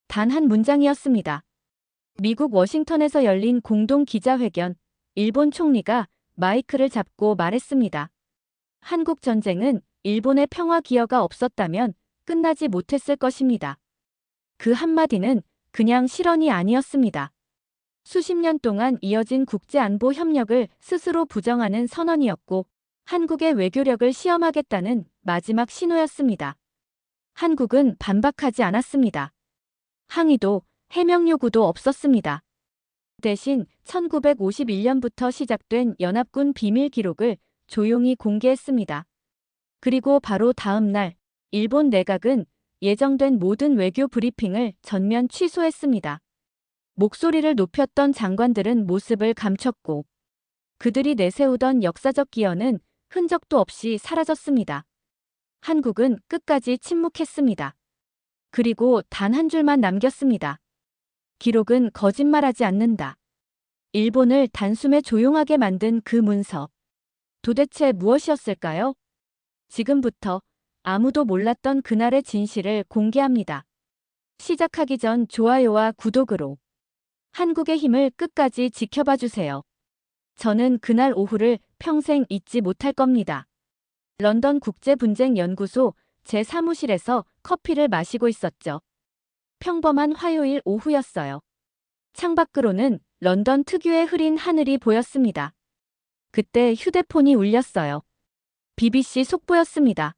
단 한 문장이었습니다. 미국 워싱턴에서 열린 공동 기자회견, 일본 총리가 마이크를 잡고 말했습니다. 한국 전쟁은 일본의 평화 기여가 없었다면 끝나지 못했을 것입니다. 그 한마디는 그냥 실언이 아니었습니다. 수십 년 동안 이어진 국제안보 협력을 스스로 부정하는 선언이었고, 한국의 외교력을 시험하겠다는 마지막 신호였습니다. 한국은 반박하지 않았습니다. 항의도 해명 요구도 없었습니다. 대신 1951년부터 시작된 연합군 비밀 기록을 조용히 공개했습니다. 그리고 바로 다음 날 일본 내각은 예정된 모든 외교 브리핑을 전면 취소했습니다. 목소리를 높였던 장관들은 모습을 감췄고 그들이 내세우던 역사적 기여는 흔적도 없이 사라졌습니다. 한국은 끝까지 침묵했습니다. 그리고 단 한 줄만 남겼습니다. 기록은 거짓말하지 않는다. 일본을 단숨에 조용하게 만든 그 문서. 도대체 무엇이었을까요? 지금부터 아무도 몰랐던 그날의 진실을 공개합니다. 시작하기 전 좋아요와 구독으로 한국의 힘을 끝까지 지켜봐 주세요. 저는 그날 오후를 평생 잊지 못할 겁니다. 런던 국제분쟁연구소 제 사무실에서 커피를 마시고 있었죠. 평범한 화요일 오후였어요. 창밖으로는 런던 특유의 흐린 하늘이 보였습니다. 그때 휴대폰이 울렸어요. BBC 속보였습니다.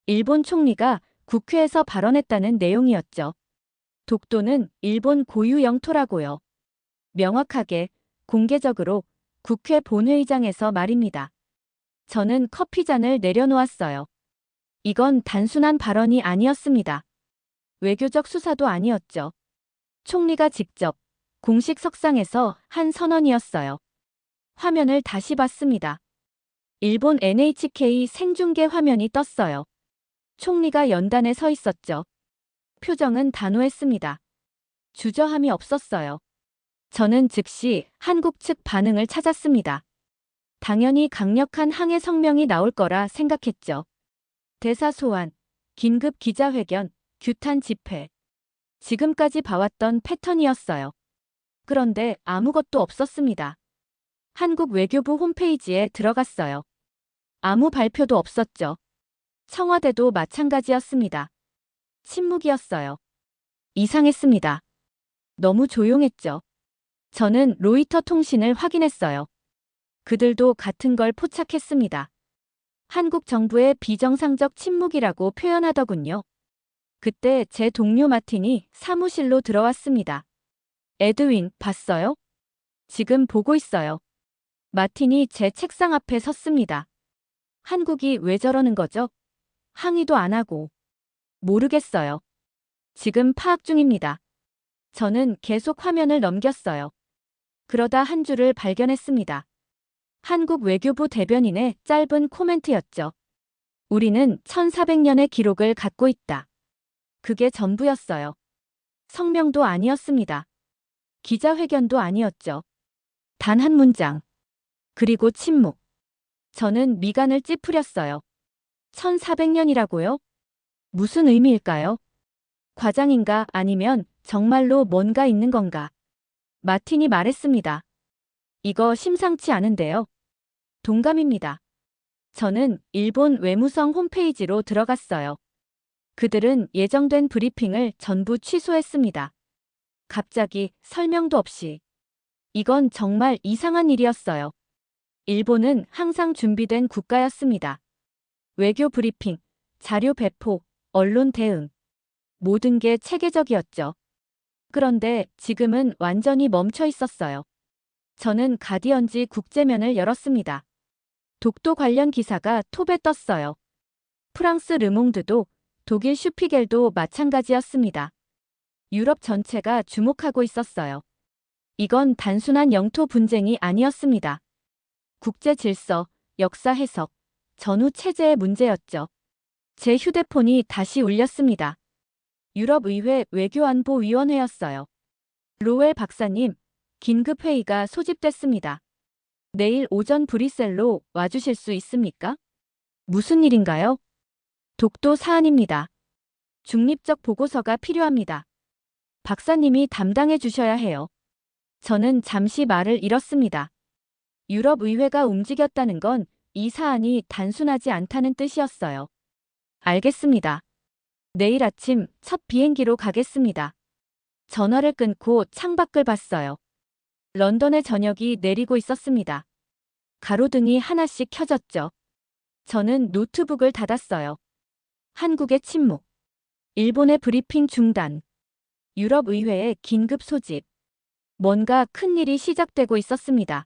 일본 총리가 국회에서 발언했다는 내용이었죠. 독도는 일본 고유 영토라고요. 명확하게, 공개적으로 국회 본회의장에서 말입니다. 저는 커피잔을 내려놓았어요. 이건 단순한 발언이 아니었습니다. 외교적 수사도 아니었죠. 총리가 직접 공식 석상에서 한 선언이었어요. 화면을 다시 봤습니다. 일본 NHK 생중계 화면이 떴어요. 총리가 연단에 서 있었죠. 표정은 단호했습니다. 주저함이 없었어요. 저는 즉시 한국 측 반응을 찾았습니다. 당연히 강력한 항해 성명이 나올 거라 생각했죠. 대사 소환, 긴급 기자회견, 규탄 집회. 지금까지 봐왔던 패턴이었어요. 그런데 아무것도 없었습니다. 한국 외교부 홈페이지에 들어갔어요. 아무 발표도 없었죠. 청와대도 마찬가지였습니다. 침묵이었어요. 이상했습니다. 너무 조용했죠. 저는 로이터 통신을 확인했어요. 그들도 같은 걸 포착했습니다. 한국 정부의 비정상적 침묵이라고 표현하더군요. 그때 제 동료 마틴이 사무실로 들어왔습니다. 에드윈, 봤어요? 지금 보고 있어요. 마틴이 제 책상 앞에 섰습니다. 한국이 왜 저러는 거죠? 항의도 안 하고. 모르겠어요. 지금 파악 중입니다. 저는 계속 화면을 넘겼어요. 그러다 한 줄을 발견했습니다. 한국 외교부 대변인의 짧은 코멘트였죠. 우리는 1400년의 기록을 갖고 있다. 그게 전부였어요. 성명도 아니었습니다. 기자회견도 아니었죠. 단 한 문장. 그리고 침묵. 저는 미간을 찌푸렸어요. 1400년이라고요? 무슨 의미일까요? 과장인가 아니면 정말로 뭔가 있는 건가? 마틴이 말했습니다. 이거 심상치 않은데요. 동감입니다. 저는 일본 외무성 홈페이지로 들어갔어요. 그들은 예정된 브리핑을 전부 취소했습니다. 갑자기 설명도 없이. 이건 정말 이상한 일이었어요. 일본은 항상 준비된 국가였습니다. 외교 브리핑, 자료 배포, 언론 대응. 모든 게 체계적이었죠. 그런데 지금은 완전히 멈춰 있었어요. 저는 가디언지 국제면을 열었습니다. 독도 관련 기사가 톱에 떴어요. 프랑스 르몽드도 독일 슈피겔도 마찬가지였습니다. 유럽 전체가 주목하고 있었어요. 이건 단순한 영토 분쟁이 아니었습니다. 국제 질서, 역사 해석, 전후 체제의 문제였죠. 제 휴대폰이 다시 울렸습니다. 유럽의회 외교안보위원회였어요. 로웰 박사님, 긴급회의가 소집됐습니다. 내일 오전 브뤼셀로 와주실 수 있습니까? 무슨 일인가요? 독도 사안입니다. 중립적 보고서가 필요합니다. 박사님이 담당해 주셔야 해요. 저는 잠시 말을 잃었습니다. 유럽의회가 움직였다는 건 이 사안이 단순하지 않다는 뜻이었어요. 알겠습니다. 내일 아침 첫 비행기로 가겠습니다. 전화를 끊고 창밖을 봤어요. 런던의 저녁이 내리고 있었습니다. 가로등이 하나씩 켜졌죠. 저는 노트북을 닫았어요. 한국의 침묵, 일본의 브리핑 중단, 유럽의회의 긴급 소집. 뭔가 큰일이 시작되고 있었습니다.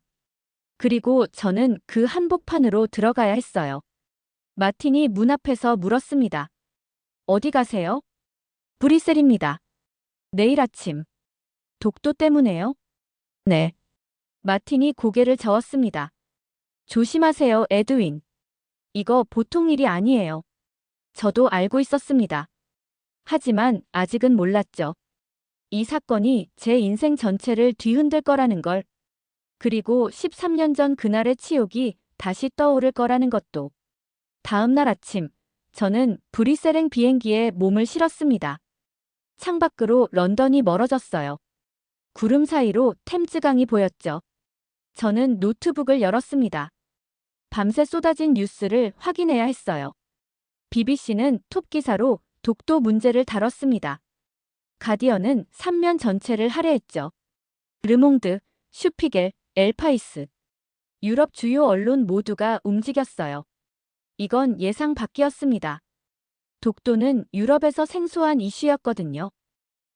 그리고 저는 그 한복판으로 들어가야 했어요. 마틴이 문 앞에서 물었습니다. 어디 가세요? 브뤼셀입니다. 내일 아침. 독도 때문에요? 네. 마틴이 고개를 저었습니다. 조심하세요, 에드윈. 이거 보통 일이 아니에요. 저도 알고 있었습니다. 하지만 아직은 몰랐죠. 이 사건이 제 인생 전체를 뒤흔들 거라는 걸. 그리고 13년 전 그날의 치욕이 다시 떠오를 거라는 것도. 다음 날 아침, 저는 브뤼셀행 비행기에 몸을 실었습니다. 창밖으로 런던이 멀어졌어요. 구름 사이로 템즈강이 보였죠. 저는 노트북을 열었습니다. 밤새 쏟아진 뉴스를 확인해야 했어요. BBC는 톱 기사로 독도 문제를 다뤘습니다. 가디언은 3면 전체를 할애했죠. 르몽드, 슈피겔, 엘파이스. 유럽 주요 언론 모두가 움직였어요. 이건 예상 밖이었습니다. 독도는 유럽에서 생소한 이슈였거든요.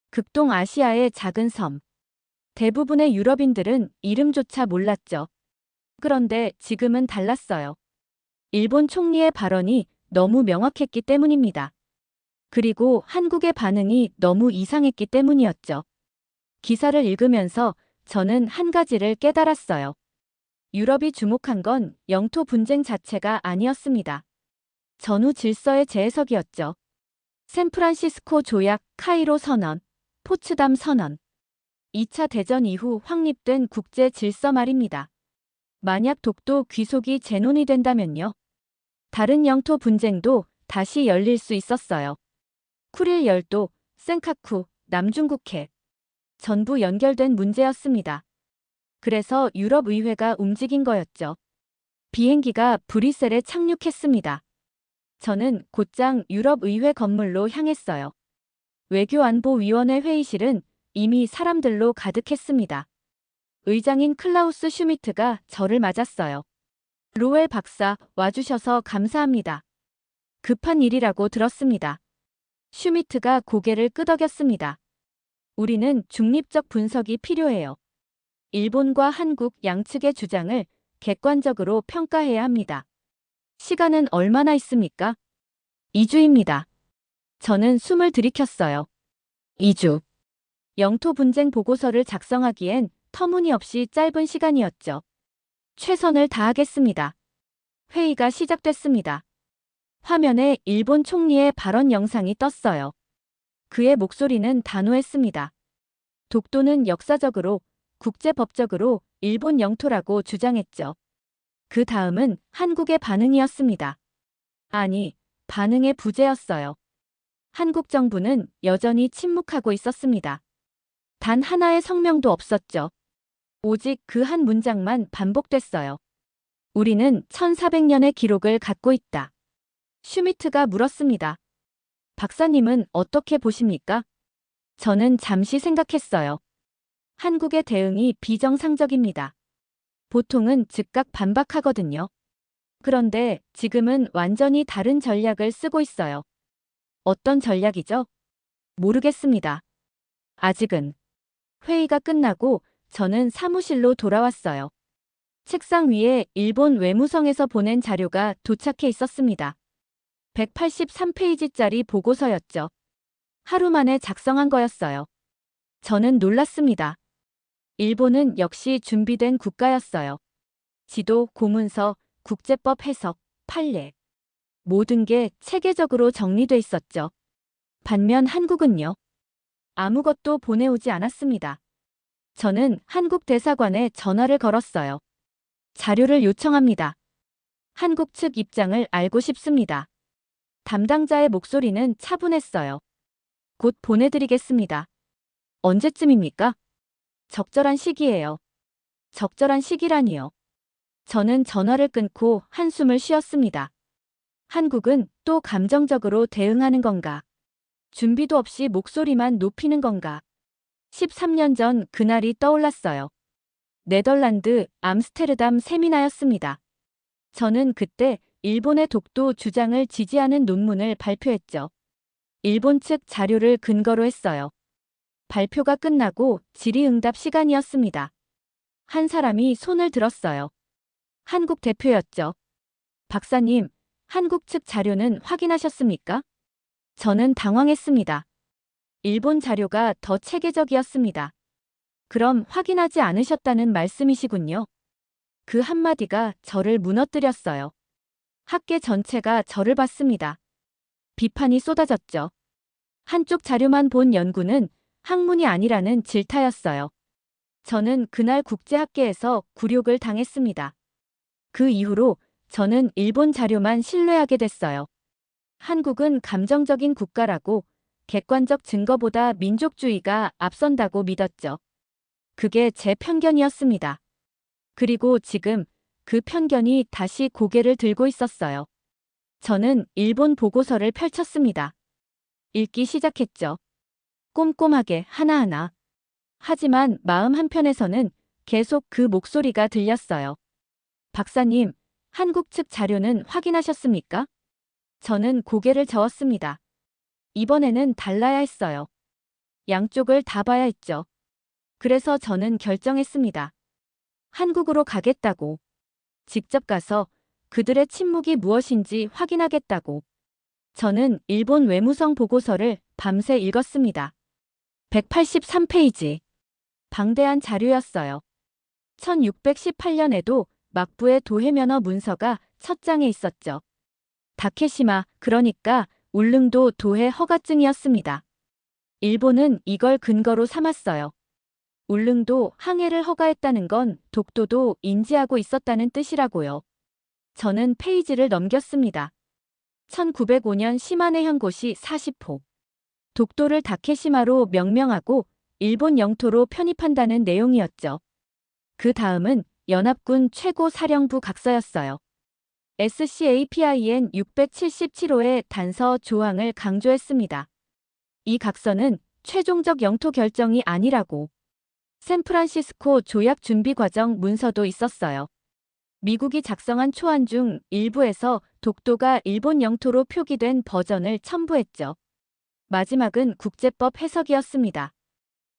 극동 아시아의 작은 섬. 대부분의 유럽인들은 이름조차 몰랐죠. 그런데 지금은 달랐어요. 일본 총리의 발언이 너무 명확했기 때문입니다. 그리고 한국의 반응이 너무 이상했기 때문이었죠. 기사를 읽으면서 저는 한 가지를 깨달았어요. 유럽이 주목한 건 영토 분쟁 자체가 아니었습니다. 전후 질서의 재해석이었죠. 샌프란시스코 조약, 카이로 선언, 포츠담 선언. 2차 대전 이후 확립된 국제 질서 말입니다. 만약 독도 귀속이 재논의 된다면요. 다른 영토 분쟁도 다시 열릴 수 있었어요. 쿠릴 열도, 센카쿠, 남중국해. 전부 연결된 문제였습니다. 그래서 유럽의회가 움직인 거였죠. 비행기가 브뤼셀에 착륙했습니다. 저는 곧장 유럽의회 건물로 향했어요. 외교안보위원회 회의실은 이미 사람들로 가득했습니다. 의장인 클라우스 슈미트가 저를 맞았어요. 로엘 박사, 와주셔서 감사합니다. 급한 일이라고 들었습니다. 슈미트가 고개를 끄덕였습니다. 우리는 중립적 분석이 필요해요. 일본과 한국 양측의 주장을 객관적으로 평가해야 합니다. 시간은 얼마나 있습니까? 2주입니다. 저는 숨을 들이켰어요. 2주. 영토 분쟁 보고서를 작성하기엔 터무니없이 짧은 시간이었죠. 최선을 다하겠습니다. 회의가 시작됐습니다. 화면에 일본 총리의 발언 영상이 떴어요. 그의 목소리는 단호했습니다. 독도는 역사적으로, 국제법적으로 일본 영토라고 주장했죠. 그 다음은 한국의 반응이었습니다. 아니, 반응의 부재였어요. 한국 정부는 여전히 침묵하고 있었습니다. 단 하나의 성명도 없었죠. 오직 그 한 문장만 반복됐어요. 우리는 1400년의 기록을 갖고 있다. 슈미트가 물었습니다. 박사님은 어떻게 보십니까? 저는 잠시 생각했어요. 한국의 대응이 비정상적입니다. 보통은 즉각 반박하거든요. 그런데 지금은 완전히 다른 전략을 쓰고 있어요. 어떤 전략이죠? 모르겠습니다. 아직은. 회의가 끝나고 저는 사무실로 돌아왔어요. 책상 위에 일본 외무성에서 보낸 자료가 도착해 있었습니다. 183페이지짜리 보고서였죠. 하루 만에 작성한 거였어요. 저는 놀랐습니다. 일본은 역시 준비된 국가였어요. 지도, 고문서, 국제법 해석, 판례. 모든 게 체계적으로 정리돼 있었죠. 반면 한국은요. 아무것도 보내오지 않았습니다. 저는 한국 대사관에 전화를 걸었어요. 자료를 요청합니다. 한국 측 입장을 알고 싶습니다. 담당자의 목소리는 차분했어요. 곧 보내드리겠습니다. 언제쯤입니까? 적절한 시기예요. 적절한 시기라니요. 저는 전화를 끊고 한숨을 쉬었습니다. 한국은 또 감정적으로 대응하는 건가? 준비도 없이 목소리만 높이는 건가? 13년 전 그날이 떠올랐어요. 네덜란드 암스테르담 세미나였습니다. 저는 그때 일본의 독도 주장을 지지하는 논문을 발표했죠. 일본 측 자료를 근거로 했어요. 발표가 끝나고 질의응답 시간이었습니다. 한 사람이 손을 들었어요. 한국 대표였죠. 박사님, 한국 측 자료는 확인하셨습니까? 저는 당황했습니다. 일본 자료가 더 체계적이었습니다. 그럼 확인하지 않으셨다는 말씀이시군요. 그 한마디가 저를 무너뜨렸어요. 학계 전체가 저를 봤습니다. 비판이 쏟아졌죠. 한쪽 자료만 본 연구는 학문이 아니라는 질타였어요. 저는 그날 국제학계에서 굴욕을 당했습니다. 그 이후로 저는 일본 자료만 신뢰하게 됐어요. 한국은 감정적인 국가라고 객관적 증거보다 민족주의가 앞선다고 믿었죠. 그게 제 편견이었습니다. 그리고 지금 그 편견이 다시 고개를 들고 있었어요. 저는 일본 보고서를 펼쳤습니다. 읽기 시작했죠. 꼼꼼하게 하나하나. 하지만 마음 한편에서는 계속 그 목소리가 들렸어요. 박사님, 한국 측 자료는 확인하셨습니까? 저는 고개를 저었습니다. 이번에는 달라야 했어요. 양쪽을 다 봐야 했죠. 그래서 저는 결정했습니다. 한국으로 가겠다고. 직접 가서 그들의 침묵이 무엇인지 확인하겠다고. 저는 일본 외무성 보고서를 밤새 읽었습니다. 183페이지. 방대한 자료였어요. 1618년에도 막부의 도해면허 문서가 첫 장에 있었죠. 다케시마, 그러니까 울릉도 도해 허가증이었습니다. 일본은 이걸 근거로 삼았어요. 울릉도 항해를 허가했다는 건 독도도 인지하고 있었다는 뜻이라고요. 저는 페이지를 넘겼습니다. 1905년 시마네 현고시 40호. 독도를 다케시마로 명명하고 일본 영토로 편입한다는 내용이었죠. 그 다음은 연합군 최고사령부 각서였어요. SCAPIN 677호의 단서 조항을 강조했습니다. 이 각서는 최종적 영토 결정이 아니라고. 샌프란시스코 조약 준비 과정 문서도 있었어요. 미국이 작성한 초안 중 일부에서 독도가 일본 영토로 표기된 버전을 첨부했죠. 마지막은 국제법 해석이었습니다.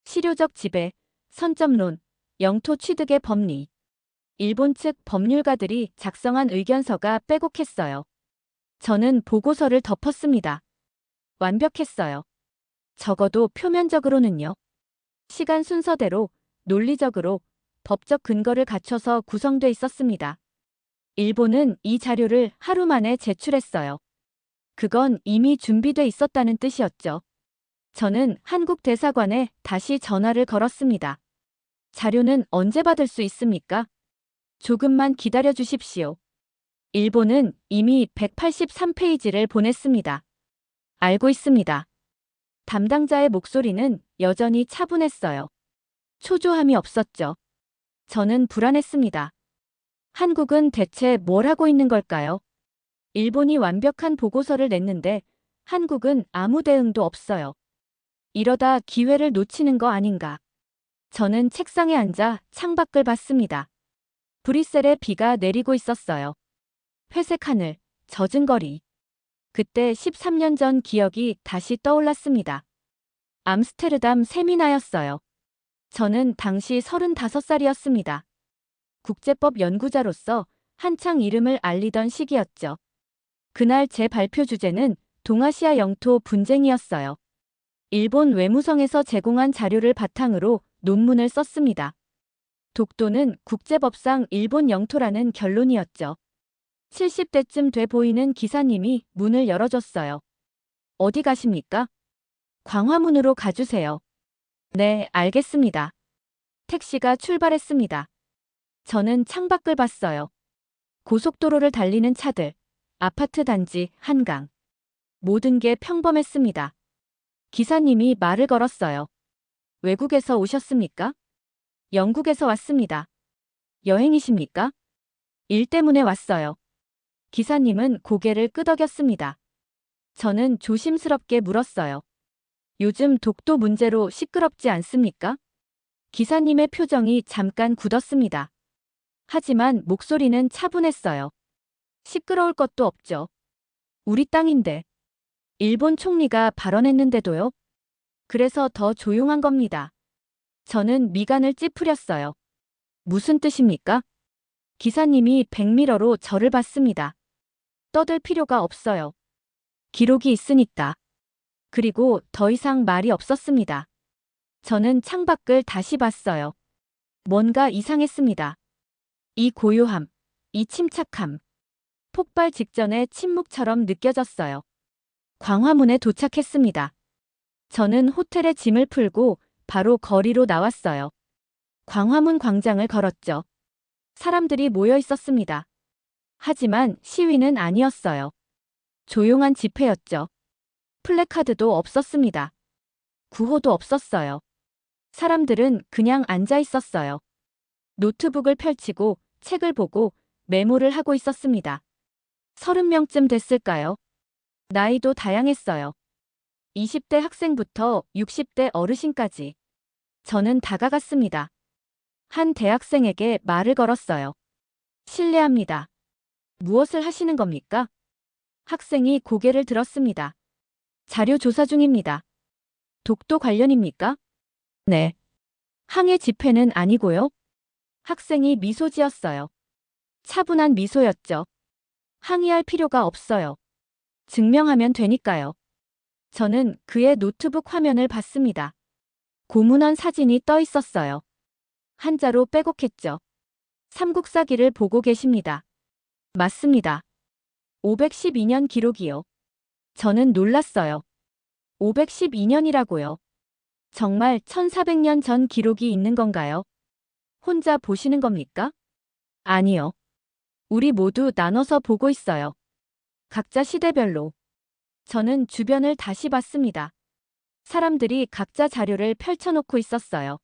실효적 지배, 선점론, 영토 취득의 법리. 일본 측 법률가들이 작성한 의견서가 빼곡했어요. 저는 보고서를 덮었습니다. 완벽했어요. 적어도 표면적으로는요. 시간 순서대로, 논리적으로, 법적 근거를 갖춰서 구성돼 있었습니다. 일본은 이 자료를 하루 만에 제출했어요. 그건 이미 준비돼 있었다는 뜻이었죠. 저는 한국 대사관에 다시 전화를 걸었습니다. 자료는 언제 받을 수 있습니까? 조금만 기다려 주십시오. 일본은 이미 183페이지를 보냈습니다. 알고 있습니다. 담당자의 목소리는 여전히 차분했어요. 초조함이 없었죠. 저는 불안했습니다. 한국은 대체 뭘 하고 있는 걸까요? 일본이 완벽한 보고서를 냈는데 한국은 아무 대응도 없어요. 이러다 기회를 놓치는 거 아닌가. 저는 책상에 앉아 창밖을 봤습니다. 브뤼셀에 비가 내리고 있었어요. 회색 하늘, 젖은 거리. 그때 13년 전 기억이 다시 떠올랐습니다. 암스테르담 세미나였어요. 저는 당시 35살이었습니다. 국제법 연구자로서 한창 이름을 알리던 시기였죠. 그날 제 발표 주제는 동아시아 영토 분쟁이었어요. 일본 외무성에서 제공한 자료를 바탕으로 논문을 썼습니다. 독도는 국제법상 일본 영토라는 결론이었죠. 70대쯤 돼 보이는 기사님이 문을 열어줬어요. 어디 가십니까? 광화문으로 가주세요. 네, 알겠습니다. 택시가 출발했습니다. 저는 창밖을 봤어요. 고속도로를 달리는 차들, 아파트 단지, 한강. 모든 게 평범했습니다. 기사님이 말을 걸었어요. 외국에서 오셨습니까? 영국에서 왔습니다. 여행이십니까? 일 때문에 왔어요. 기사님은 고개를 끄덕였습니다. 저는 조심스럽게 물었어요. 요즘 독도 문제로 시끄럽지 않습니까? 기사님의 표정이 잠깐 굳었습니다. 하지만 목소리는 차분했어요. 시끄러울 것도 없죠. 우리 땅인데. 일본 총리가 발언했는데도요. 그래서 더 조용한 겁니다. 저는 미간을 찌푸렸어요. 무슨 뜻입니까? 기사님이 백미러로 저를 봤습니다. 떠들 필요가 없어요. 기록이 있으니까. 그리고 더 이상 말이 없었습니다. 저는 창밖을 다시 봤어요. 뭔가 이상했습니다. 이 고요함, 이 침착함. 폭발 직전의 침묵처럼 느껴졌어요. 광화문에 도착했습니다. 저는 호텔에 짐을 풀고 바로 거리로 나왔어요. 광화문 광장을 걸었죠. 사람들이 모여 있었습니다. 하지만 시위는 아니었어요. 조용한 집회였죠. 플래카드도 없었습니다. 구호도 없었어요. 사람들은 그냥 앉아 있었어요. 노트북을 펼치고 책을 보고 메모를 하고 있었습니다. 30명쯤 됐을까요? 나이도 다양했어요. 20대 학생부터 60대 어르신까지. 저는 다가갔습니다. 한 대학생에게 말을 걸었어요. 실례합니다. 무엇을 하시는 겁니까? 학생이 고개를 들었습니다. 자료 조사 중입니다. 독도 관련입니까? 네. 항해 집회는 아니고요. 학생이 미소 지었어요. 차분한 미소였죠. 항의할 필요가 없어요. 증명하면 되니까요. 저는 그의 노트북 화면을 봤습니다. 고문원 사진이 떠 있었어요. 한자로 빼곡했죠. 삼국사기를 보고 계십니다. 맞습니다. 512년 기록이요. 저는 놀랐어요. 512년이라고요. 정말 1400년 전 기록이 있는 건가요? 혼자 보시는 겁니까? 아니요. 우리 모두 나눠서 보고 있어요. 각자 시대별로. 저는 주변을 다시 봤습니다. 사람들이 각자 자료를 펼쳐놓고 있었어요.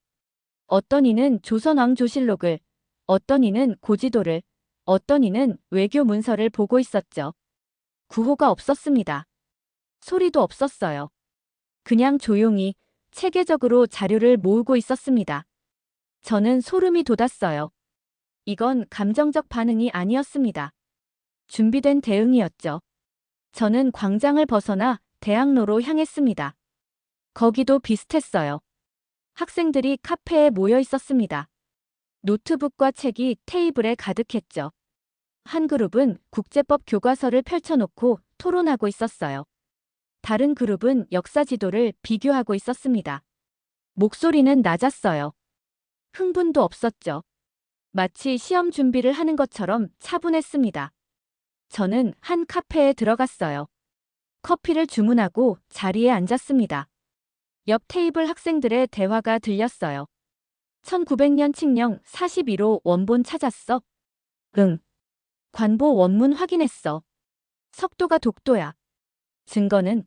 어떤 이는 조선왕조실록을, 어떤 이는 고지도를, 어떤 이는 외교 문서를 보고 있었죠. 구호가 없었습니다. 소리도 없었어요. 그냥 조용히 체계적으로 자료를 모으고 있었습니다. 저는 소름이 돋았어요. 이건 감정적 반응이 아니었습니다. 준비된 대응이었죠. 저는 광장을 벗어나 대학로로 향했습니다. 거기도 비슷했어요. 학생들이 카페에 모여 있었습니다. 노트북과 책이 테이블에 가득했죠. 한 그룹은 국제법 교과서를 펼쳐놓고 토론하고 있었어요. 다른 그룹은 역사 지도를 비교하고 있었습니다. 목소리는 낮았어요. 흥분도 없었죠. 마치 시험 준비를 하는 것처럼 차분했습니다. 저는 한 카페에 들어갔어요. 커피를 주문하고 자리에 앉았습니다. 옆 테이블 학생들의 대화가 들렸어요. 1900년 칙령 41호 원본 찾았어? 응. 관보 원문 확인했어. 석도가 독도야. 증거는?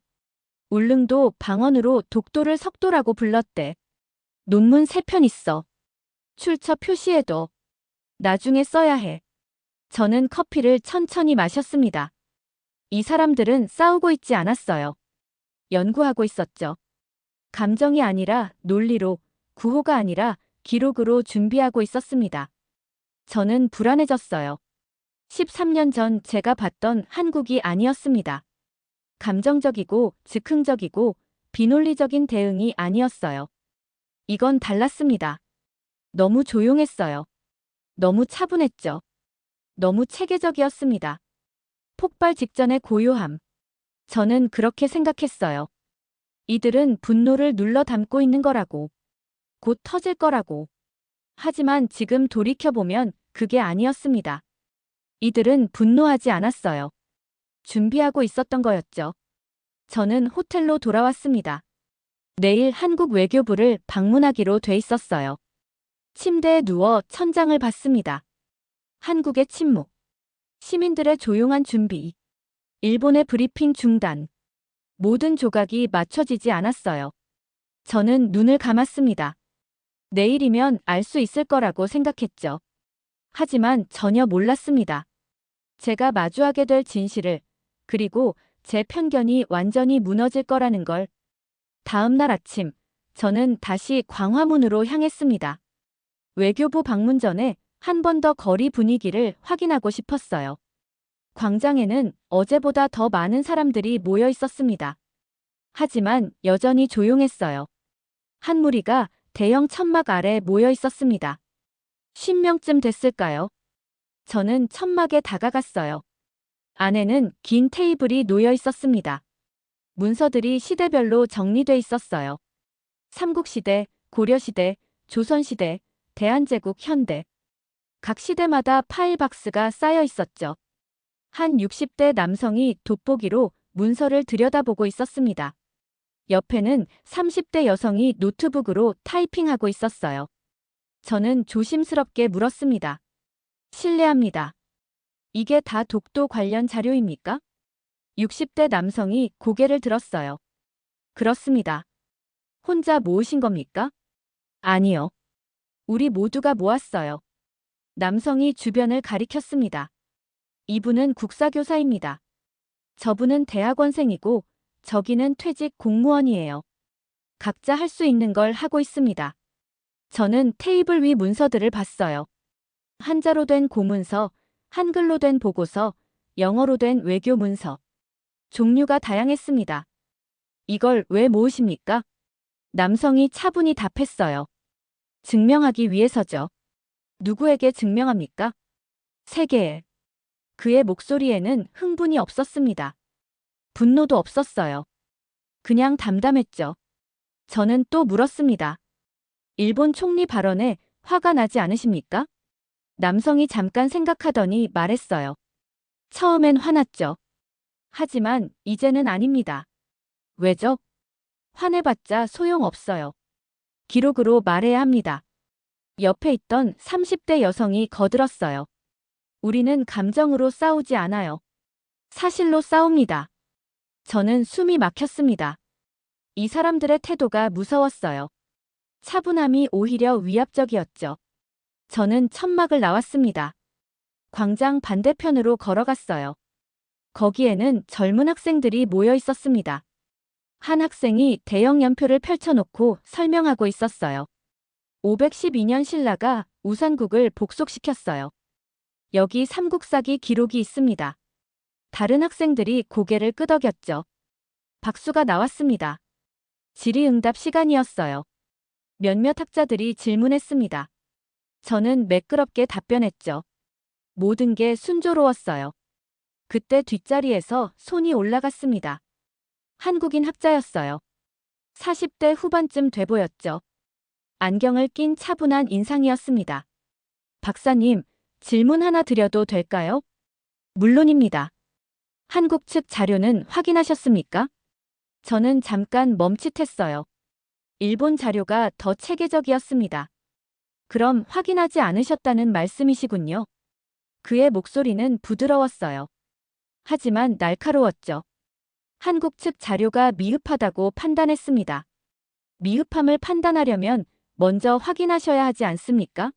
울릉도 방언으로 독도를 석도라고 불렀대. 논문 3편 있어. 출처 표시해둬. 나중에 써야 해. 저는 커피를 천천히 마셨습니다. 이 사람들은 싸우고 있지 않았어요. 연구하고 있었죠. 감정이 아니라 논리로, 구호가 아니라 기록으로 준비하고 있었습니다. 저는 불안해졌어요. 13년 전 제가 봤던 한국이 아니었습니다. 감정적이고 즉흥적이고 비논리적인 대응이 아니었어요. 이건 달랐습니다. 너무 조용했어요. 너무 차분했죠. 너무 체계적이었습니다. 폭발 직전의 고요함. 저는 그렇게 생각했어요. 이들은 분노를 눌러 담고 있는 거라고. 곧 터질 거라고. 하지만 지금 돌이켜보면 그게 아니었습니다. 이들은 분노하지 않았어요. 준비하고 있었던 거였죠. 저는 호텔로 돌아왔습니다. 내일 한국 외교부를 방문하기로 돼 있었어요. 침대에 누워 천장을 봤습니다. 한국의 침묵. 시민들의 조용한 준비. 일본의 브리핑 중단. 모든 조각이 맞춰지지 않았어요. 저는 눈을 감았습니다. 내일이면 알 수 있을 거라고 생각했죠. 하지만 전혀 몰랐습니다. 제가 마주하게 될 진실을, 그리고 제 편견이 완전히 무너질 거라는 걸. 다음 날 아침, 저는 다시 광화문으로 향했습니다. 외교부 방문 전에 한 번 더 거리 분위기를 확인하고 싶었어요. 광장에는 어제보다 더 많은 사람들이 모여 있었습니다. 하지만 여전히 조용했어요. 한 무리가 대형 천막 아래 모여 있었습니다. 10명쯤 됐을까요? 저는 천막에 다가갔어요. 안에는 긴 테이블이 놓여 있었습니다. 문서들이 시대별로 정리돼 있었어요. 삼국시대, 고려시대, 조선시대, 대한제국, 현대. 각 시대마다 파일 박스가 쌓여 있었죠. 한 60대 남성이 돋보기로 문서를 들여다보고 있었습니다. 옆에는 30대 여성이 노트북으로 타이핑하고 있었어요. 저는 조심스럽게 물었습니다. 실례합니다. 이게 다 독도 관련 자료입니까? 60대 남성이 고개를 들었어요. 그렇습니다. 혼자 모으신 겁니까? 아니요. 우리 모두가 모았어요. 남성이 주변을 가리켰습니다. 이분은 국사교사입니다. 저분은 대학원생이고 저기는 퇴직 공무원이에요. 각자 할 수 있는 걸 하고 있습니다. 저는 테이블 위 문서들을 봤어요. 한자로 된 고문서, 한글로 된 보고서, 영어로 된 외교 문서. 종류가 다양했습니다. 이걸 왜 모으십니까? 남성이 차분히 답했어요. 증명하기 위해서죠. 누구에게 증명합니까? 세계에. 그의 목소리에는 흥분이 없었습니다. 분노도 없었어요. 그냥 담담했죠. 저는 또 물었습니다. 일본 총리 발언에 화가 나지 않으십니까? 남성이 잠깐 생각하더니 말했어요. 처음엔 화났죠. 하지만 이제는 아닙니다. 왜죠? 화내봤자 소용없어요. 기록으로 말해야 합니다. 옆에 있던 30대 여성이 거들었어요. 우리는 감정으로 싸우지 않아요. 사실로 싸웁니다. 저는 숨이 막혔습니다. 이 사람들의 태도가 무서웠어요. 차분함이 오히려 위압적이었죠. 저는 천막을 나왔습니다. 광장 반대편으로 걸어갔어요. 거기에는 젊은 학생들이 모여 있었습니다. 한 학생이 대형 연표를 펼쳐놓고 설명하고 있었어요. 512년 신라가 우산국을 복속시켰어요. 여기 삼국사기 기록이 있습니다. 다른 학생들이 고개를 끄덕였죠. 박수가 나왔습니다. 질의응답 시간이었어요. 몇몇 학자들이 질문했습니다. 저는 매끄럽게 답변했죠. 모든 게 순조로웠어요. 그때 뒷자리에서 손이 올라갔습니다. 한국인 학자였어요. 40대 후반쯤 돼 보였죠. 안경을 낀 차분한 인상이었습니다. 박사님, 질문 하나 드려도 될까요? 물론입니다. 한국 측 자료는 확인하셨습니까? 저는 잠깐 멈칫했어요. 일본 자료가 더 체계적이었습니다. 그럼 확인하지 않으셨다는 말씀이시군요. 그의 목소리는 부드러웠어요. 하지만 날카로웠죠. 한국 측 자료가 미흡하다고 판단했습니다. 미흡함을 판단하려면 먼저 확인하셔야 하지 않습니까?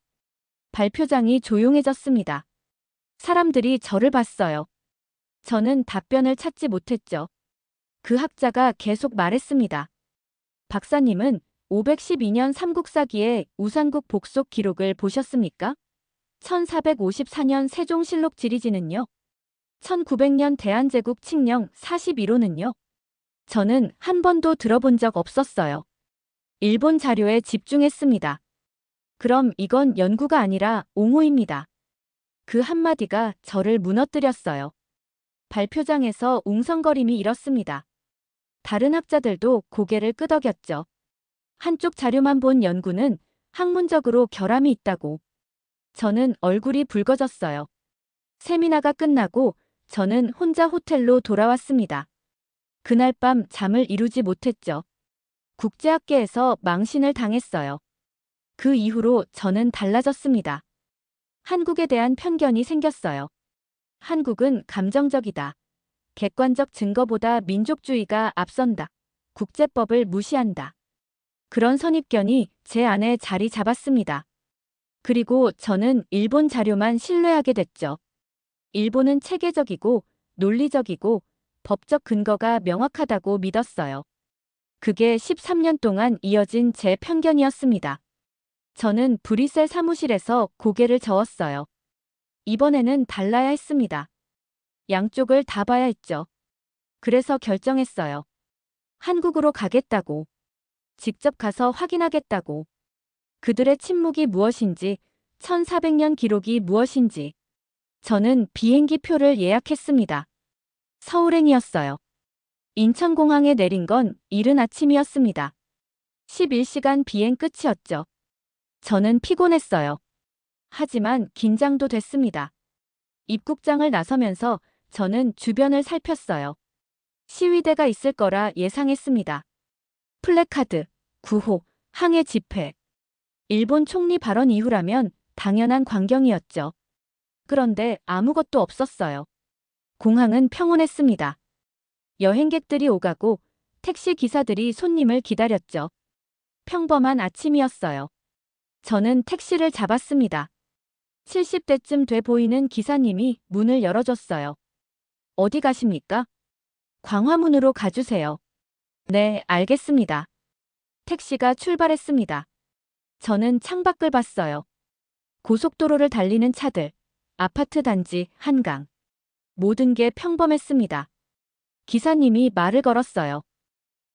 발표장이 조용해졌습니다. 사람들이 저를 봤어요. 저는 답변을 찾지 못했죠. 그 학자가 계속 말했습니다. 박사님은 512년 삼국사기의 우산국 복속 기록을 보셨습니까? 1454년 세종실록 지리지는요? 1900년 대한제국 칙령 41호는요? 저는 한 번도 들어본 적 없었어요. 일본 자료에 집중했습니다. 그럼 이건 연구가 아니라 옹호입니다. 그 한마디가 저를 무너뜨렸어요. 발표장에서 웅성거림이 일었습니다. 다른 학자들도 고개를 끄덕였죠. 한쪽 자료만 본 연구는 학문적으로 결함이 있다고. 저는 얼굴이 붉어졌어요. 세미나가 끝나고 저는 혼자 호텔로 돌아왔습니다. 그날 밤 잠을 이루지 못했죠. 국제학계에서 망신을 당했어요. 그 이후로 저는 달라졌습니다. 한국에 대한 편견이 생겼어요. 한국은 감정적이다. 객관적 증거보다 민족주의가 앞선다. 국제법을 무시한다. 그런 선입견이 제 안에 자리 잡았습니다. 그리고 저는 일본 자료만 신뢰하게 됐죠. 일본은 체계적이고 논리적이고 법적 근거가 명확하다고 믿었어요. 그게 13년 동안 이어진 제 편견이었습니다. 저는 브뤼셀 사무실에서 고개를 저었어요. 이번에는 달라야 했습니다. 양쪽을 다 봐야 했죠. 그래서 결정했어요. 한국으로 가겠다고. 직접 가서 확인하겠다고. 그들의 침묵이 무엇인지, 1400년 기록이 무엇인지. 저는 비행기 표를 예약했습니다. 서울행이었어요. 인천공항에 내린 건 이른 아침이었습니다. 11시간 비행 끝이었죠. 저는 피곤했어요. 하지만 긴장도 됐습니다. 입국장을 나서면서 저는 주변을 살폈어요. 시위대가 있을 거라 예상했습니다. 플래카드, 구호, 항해 집회. 일본 총리 발언 이후라면 당연한 광경이었죠. 그런데 아무것도 없었어요. 공항은 평온했습니다. 여행객들이 오가고 택시 기사들이 손님을 기다렸죠. 평범한 아침이었어요. 저는 택시를 잡았습니다. 70대쯤 돼 보이는 기사님이 문을 열어줬어요. 어디 가십니까? 광화문으로 가주세요. 네, 알겠습니다. 택시가 출발했습니다. 저는 창밖을 봤어요. 고속도로를 달리는 차들, 아파트 단지, 한강. 모든 게 평범했습니다. 기사님이 말을 걸었어요.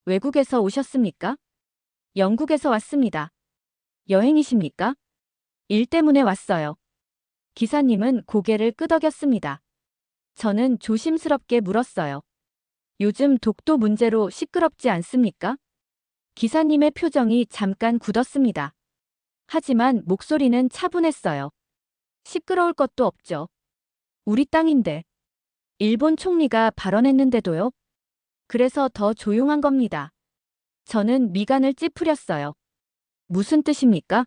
외국에서 오셨습니까? 영국에서 왔습니다. 여행이십니까? 일 때문에 왔어요. 기사님은 고개를 끄덕였습니다. 저는 조심스럽게 물었어요. 요즘 독도 문제로 시끄럽지 않습니까? 기사님의 표정이 잠깐 굳었습니다. 하지만 목소리는 차분했어요. 시끄러울 것도 없죠. 우리 땅인데. 일본 총리가 발언했는데도요. 그래서 더 조용한 겁니다. 저는 미간을 찌푸렸어요. 무슨 뜻입니까?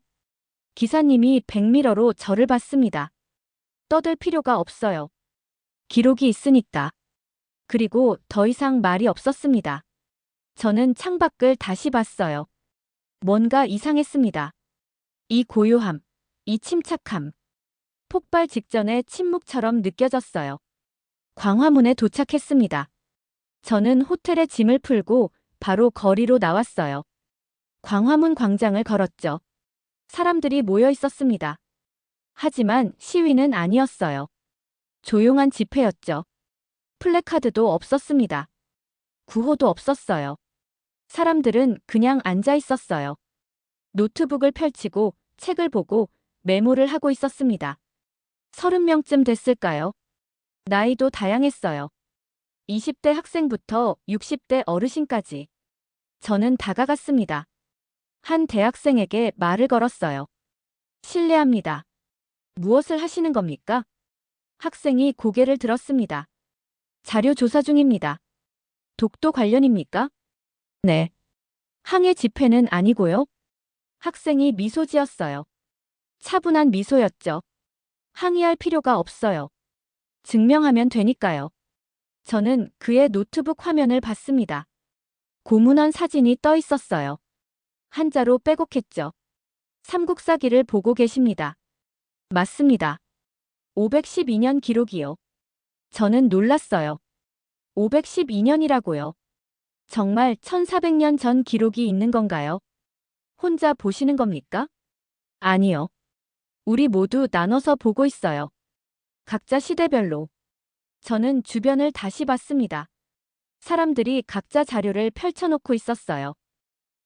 기사님이 백미러로 저를 봤습니다. 떠들 필요가 없어요. 기록이 있으니까. 그리고 더 이상 말이 없었습니다. 저는 창밖을 다시 봤어요. 뭔가 이상했습니다. 이 고요함, 이 침착함. 폭발 직전의 침묵처럼 느껴졌어요. 광화문에 도착했습니다. 저는 호텔에 짐을 풀고 바로 거리로 나왔어요. 광화문 광장을 걸었죠. 사람들이 모여 있었습니다. 하지만 시위는 아니었어요. 조용한 집회였죠. 플래카드도 없었습니다. 구호도 없었어요. 사람들은 그냥 앉아 있었어요. 노트북을 펼치고 책을 보고 메모를 하고 있었습니다. 30명쯤 됐을까요? 나이도 다양했어요. 20대 학생부터 60대 어르신까지. 저는 다가갔습니다. 한 대학생에게 말을 걸었어요. 실례합니다. 무엇을 하시는 겁니까? 학생이 고개를 들었습니다. 자료 조사 중입니다. 독도 관련입니까? 네. 항해 집회는 아니고요. 학생이 미소 지었어요. 차분한 미소였죠. 항의할 필요가 없어요. 증명하면 되니까요. 저는 그의 노트북 화면을 봤습니다. 고문원 사진이 떠 있었어요. 한자로 빼곡했죠. 삼국사기를 보고 계십니다. 맞습니다. 512년 기록이요. 저는 놀랐어요. 512년이라고요. 정말 1400년 전 기록이 있는 건가요? 혼자 보시는 겁니까? 아니요. 우리 모두 나눠서 보고 있어요. 각자 시대별로. 저는 주변을 다시 봤습니다. 사람들이 각자 자료를 펼쳐놓고 있었어요.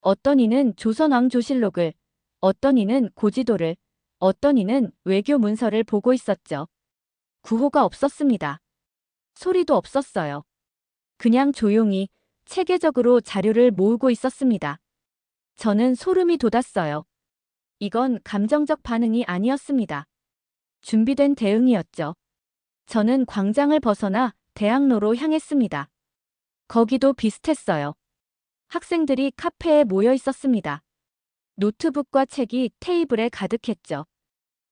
어떤 이는 조선왕조실록을, 어떤 이는 고지도를, 어떤 이는 외교 문서를 보고 있었죠. 구호가 없었습니다. 소리도 없었어요. 그냥 조용히 체계적으로 자료를 모으고 있었습니다. 저는 소름이 돋았어요. 이건 감정적 반응이 아니었습니다. 준비된 대응이었죠. 저는 광장을 벗어나 대학로로 향했습니다. 거기도 비슷했어요. 학생들이 카페에 모여 있었습니다. 노트북과 책이 테이블에 가득했죠.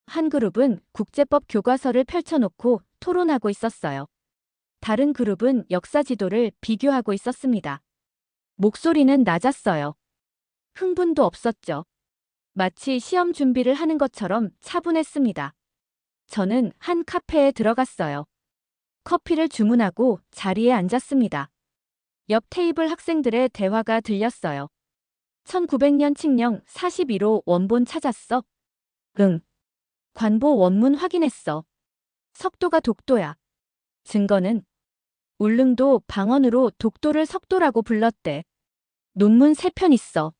한 그룹은 국제법 교과서를 펼쳐놓고 토론하고 있었어요. 다른 그룹은 역사 지도를 비교하고 있었습니다. 목소리는 낮았어요. 흥분도 없었죠. 마치 시험 준비를 하는 것처럼 차분했습니다. 저는 한 카페에 들어갔어요. 커피를 주문하고 자리에 앉았습니다. 옆 테이블 학생들의 대화가 들렸어요. 1900년 칙령 41호 원본 찾았어? 응. 관보 원문 확인했어. 석도가 독도야. 증거는? 울릉도 방언으로 독도를 석도라고 불렀대. 논문 3편 있어.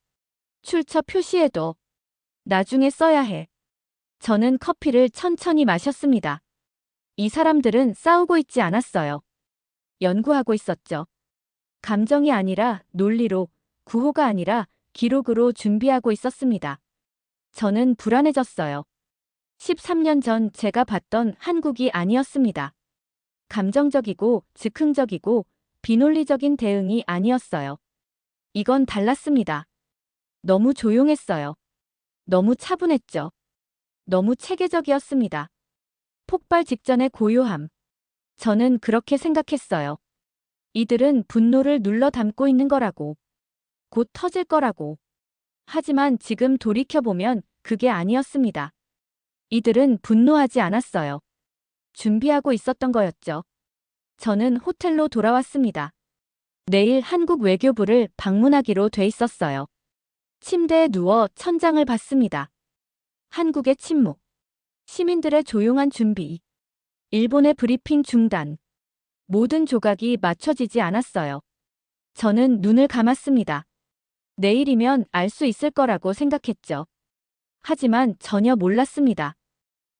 출처 표시해둬. 나중에 써야 해. 저는 커피를 천천히 마셨습니다. 이 사람들은 싸우고 있지 않았어요. 연구하고 있었죠. 감정이 아니라 논리로, 구호가 아니라 기록으로 준비하고 있었습니다. 저는 불안해졌어요. 13년 전 제가 봤던 한국이 아니었습니다. 감정적이고 즉흥적이고 비논리적인 대응이 아니었어요. 이건 달랐습니다. 너무 조용했어요. 너무 차분했죠. 너무 체계적이었습니다. 폭발 직전의 고요함. 저는 그렇게 생각했어요. 이들은 분노를 눌러 담고 있는 거라고. 곧 터질 거라고. 하지만 지금 돌이켜보면 그게 아니었습니다. 이들은 분노하지 않았어요. 준비하고 있었던 거였죠. 저는 호텔로 돌아왔습니다. 내일 한국 외교부를 방문하기로 돼 있었어요. 침대에 누워 천장을 봤습니다. 한국의 침묵. 시민들의 조용한 준비. 일본의 브리핑 중단. 모든 조각이 맞춰지지 않았어요. 저는 눈을 감았습니다. 내일이면 알 수 있을 거라고 생각했죠. 하지만 전혀 몰랐습니다.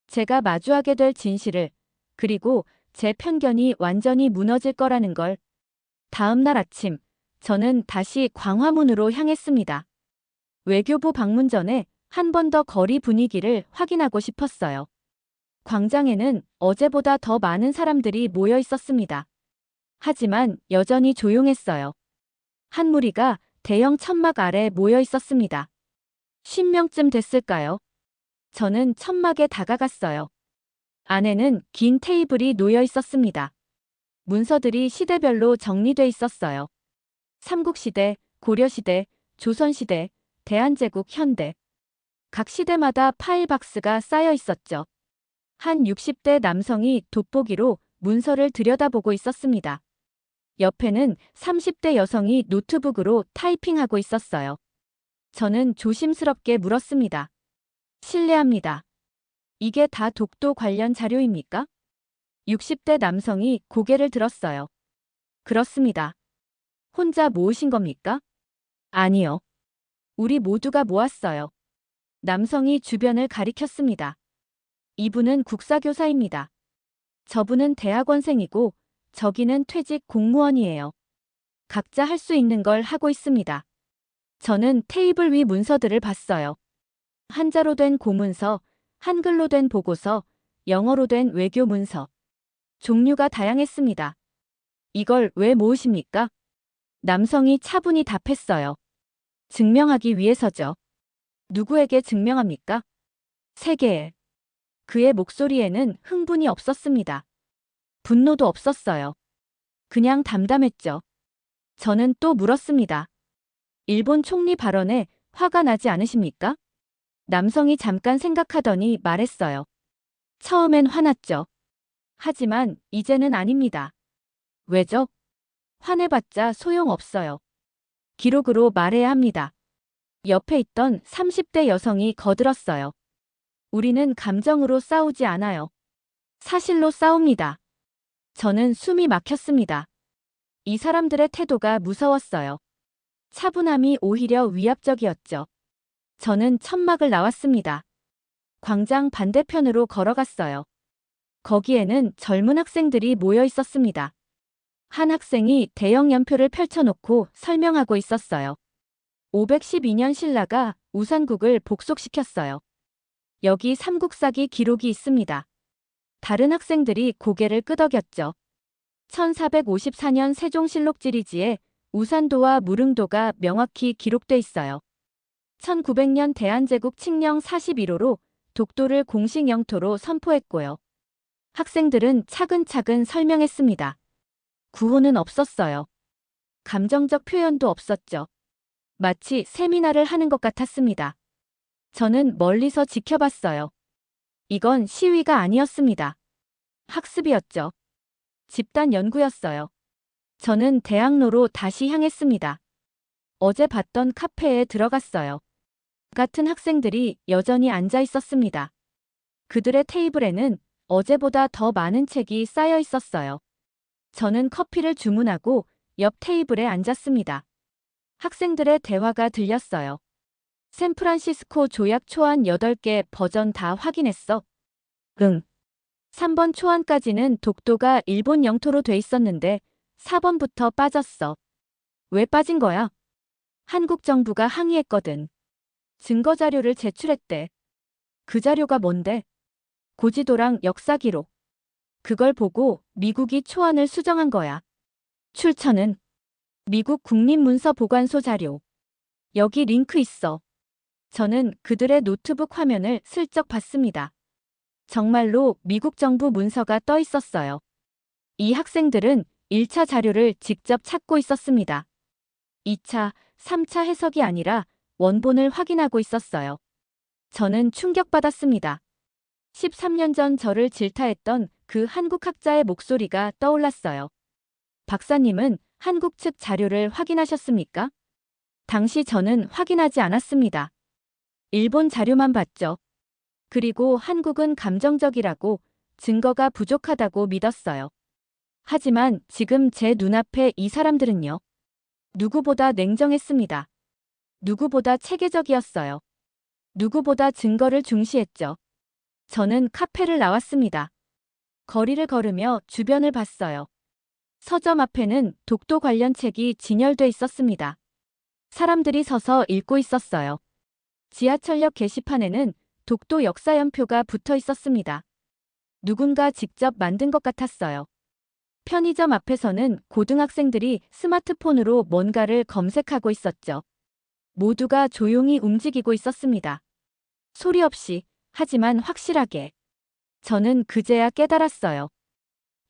제가 마주하게 될 진실을, 그리고 제 편견이 완전히 무너질 거라는 걸. 다음 날 아침, 저는 다시 광화문으로 향했습니다. 외교부 방문 전에 한 번 더 거리 분위기를 확인하고 싶었어요. 광장에는 어제보다 더 많은 사람들이 모여 있었습니다. 하지만 여전히 조용했어요. 한 무리가 대형 천막 아래 모여 있었습니다. 10명쯤 됐을까요? 저는 천막에 다가갔어요. 안에는 긴 테이블이 놓여 있었습니다. 문서들이 시대별로 정리돼 있었어요. 삼국시대, 고려시대, 조선시대, 대한제국, 현대. 각 시대마다 파일 박스가 쌓여 있었죠. 한 60대 남성이 돋보기로 문서를 들여다보고 있었습니다. 옆에는 30대 여성이 노트북으로 타이핑하고 있었어요. 저는 조심스럽게 물었습니다. 실례합니다. 이게 다 독도 관련 자료입니까? 60대 남성이 고개를 들었어요. 그렇습니다. 혼자 모으신 겁니까? 아니요. 우리 모두가 모았어요. 남성이 주변을 가리켰습니다. 이분은 국사교사입니다. 저분은 대학원생이고 저기는 퇴직 공무원이에요. 각자 할 수 있는 걸 하고 있습니다. 저는 테이블 위 문서들을 봤어요. 한자로 된 고문서, 한글로 된 보고서, 영어로 된 외교 문서. 종류가 다양했습니다. 이걸 왜 모으십니까? 남성이 차분히 답했어요. 증명하기 위해서죠. 누구에게 증명합니까? 세계에. 그의 목소리에는 흥분이 없었습니다. 분노도 없었어요. 그냥 담담했죠. 저는 또 물었습니다. 일본 총리 발언에 화가 나지 않으십니까? 남성이 잠깐 생각하더니 말했어요. 처음엔 화났죠. 하지만 이제는 아닙니다. 왜죠? 화내봤자 소용없어요. 기록으로 말해야 합니다. 옆에 있던 30대 여성이 거들었어요. 우리는 감정으로 싸우지 않아요. 사실로 싸웁니다. 저는 숨이 막혔습니다. 이 사람들의 태도가 무서웠어요. 차분함이 오히려 위압적이었죠. 저는 천막을 나왔습니다. 광장 반대편으로 걸어갔어요. 거기에는 젊은 학생들이 모여 있었습니다. 한 학생이 대형 연표를 펼쳐놓고 설명하고 있었어요. 512년 신라가 우산국을 복속시켰어요. 여기 삼국사기 기록이 있습니다. 다른 학생들이 고개를 끄덕였죠. 1454년 세종실록 지리지에 우산도와 무릉도가 명확히 기록돼 있어요. 1900년 대한제국 칙령 41호로 독도를 공식 영토로 선포했고요. 학생들은 차근차근 설명했습니다. 구호는 없었어요. 감정적 표현도 없었죠. 마치 세미나를 하는 것 같았습니다. 저는 멀리서 지켜봤어요. 이건 시위가 아니었습니다. 학습이었죠. 집단 연구였어요. 저는 대학로로 다시 향했습니다. 어제 봤던 카페에 들어갔어요. 같은 학생들이 여전히 앉아 있었습니다. 그들의 테이블에는 어제보다 더 많은 책이 쌓여 있었어요. 저는 커피를 주문하고 옆 테이블에 앉았습니다. 학생들의 대화가 들렸어요. 샌프란시스코 조약 초안 8개 버전 다 확인했어? 응. 3번 초안까지는 독도가 일본 영토로 돼 있었는데 4번부터 빠졌어. 왜 빠진 거야? 한국 정부가 항의했거든. 증거 자료를 제출했대. 그 자료가 뭔데? 고지도랑 역사 기록. 그걸 보고 미국이 초안을 수정한 거야. 출처는 미국 국립문서보관소 자료. 여기 링크 있어. 저는 그들의 노트북 화면을 슬쩍 봤습니다. 정말로 미국 정부 문서가 떠 있었어요. 이 학생들은 1차 자료를 직접 찾고 있었습니다. 2차, 3차 해석이 아니라 원본을 확인하고 있었어요. 저는 충격받았습니다. 13년 전 저를 질타했던 그 한국 학자의 목소리가 떠올랐어요. 박사님은 한국 측 자료를 확인하셨습니까? 당시 저는 확인하지 않았습니다. 일본 자료만 봤죠. 그리고 한국은 감정적이라고 증거가 부족하다고 믿었어요. 하지만 지금 제 눈앞에 이 사람들은요. 누구보다 냉정했습니다. 누구보다 체계적이었어요. 누구보다 증거를 중시했죠. 저는 카페를 나왔습니다. 거리를 걸으며 주변을 봤어요. 서점 앞에는 독도 관련 책이 진열돼 있었습니다. 사람들이 서서 읽고 있었어요. 지하철역 게시판에는 독도 역사연표가 붙어 있었습니다. 누군가 직접 만든 것 같았어요. 편의점 앞에서는 고등학생들이 스마트폰으로 뭔가를 검색하고 있었죠. 모두가 조용히 움직이고 있었습니다. 소리 없이, 하지만 확실하게. 저는 그제야 깨달았어요.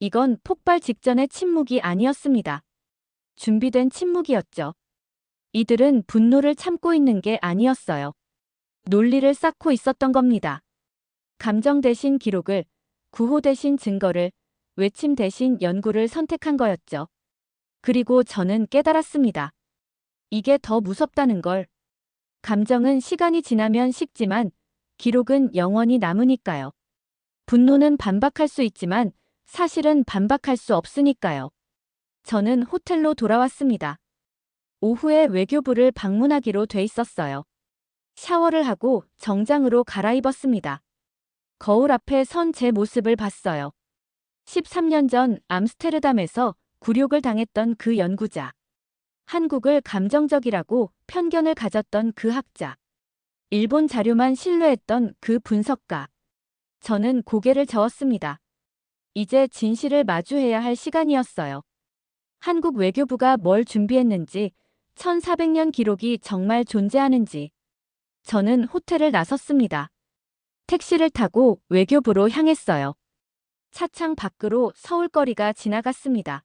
이건 폭발 직전의 침묵이 아니었습니다. 준비된 침묵이었죠. 이들은 분노를 참고 있는 게 아니었어요. 논리를 쌓고 있었던 겁니다. 감정 대신 기록을, 구호 대신 증거를, 외침 대신 연구를 선택한 거였죠. 그리고 저는 깨달았습니다. 이게 더 무섭다는 걸. 감정은 시간이 지나면 식지만 기록은 영원히 남으니까요. 분노는 반박할 수 있지만 사실은 반박할 수 없으니까요. 저는 호텔로 돌아왔습니다. 오후에 외교부를 방문하기로 돼 있었어요. 샤워를 하고 정장으로 갈아입었습니다. 거울 앞에 선 제 모습을 봤어요. 13년 전 암스테르담에서 굴욕을 당했던 그 연구자. 한국을 감정적이라고 편견을 가졌던 그 학자. 일본 자료만 신뢰했던 그 분석가. 저는 고개를 저었습니다. 이제 진실을 마주해야 할 시간이었어요. 한국 외교부가 뭘 준비했는지, 1400년 기록이 정말 존재하는지. 저는 호텔을 나섰습니다. 택시를 타고 외교부로 향했어요. 차창 밖으로 서울거리가 지나갔습니다.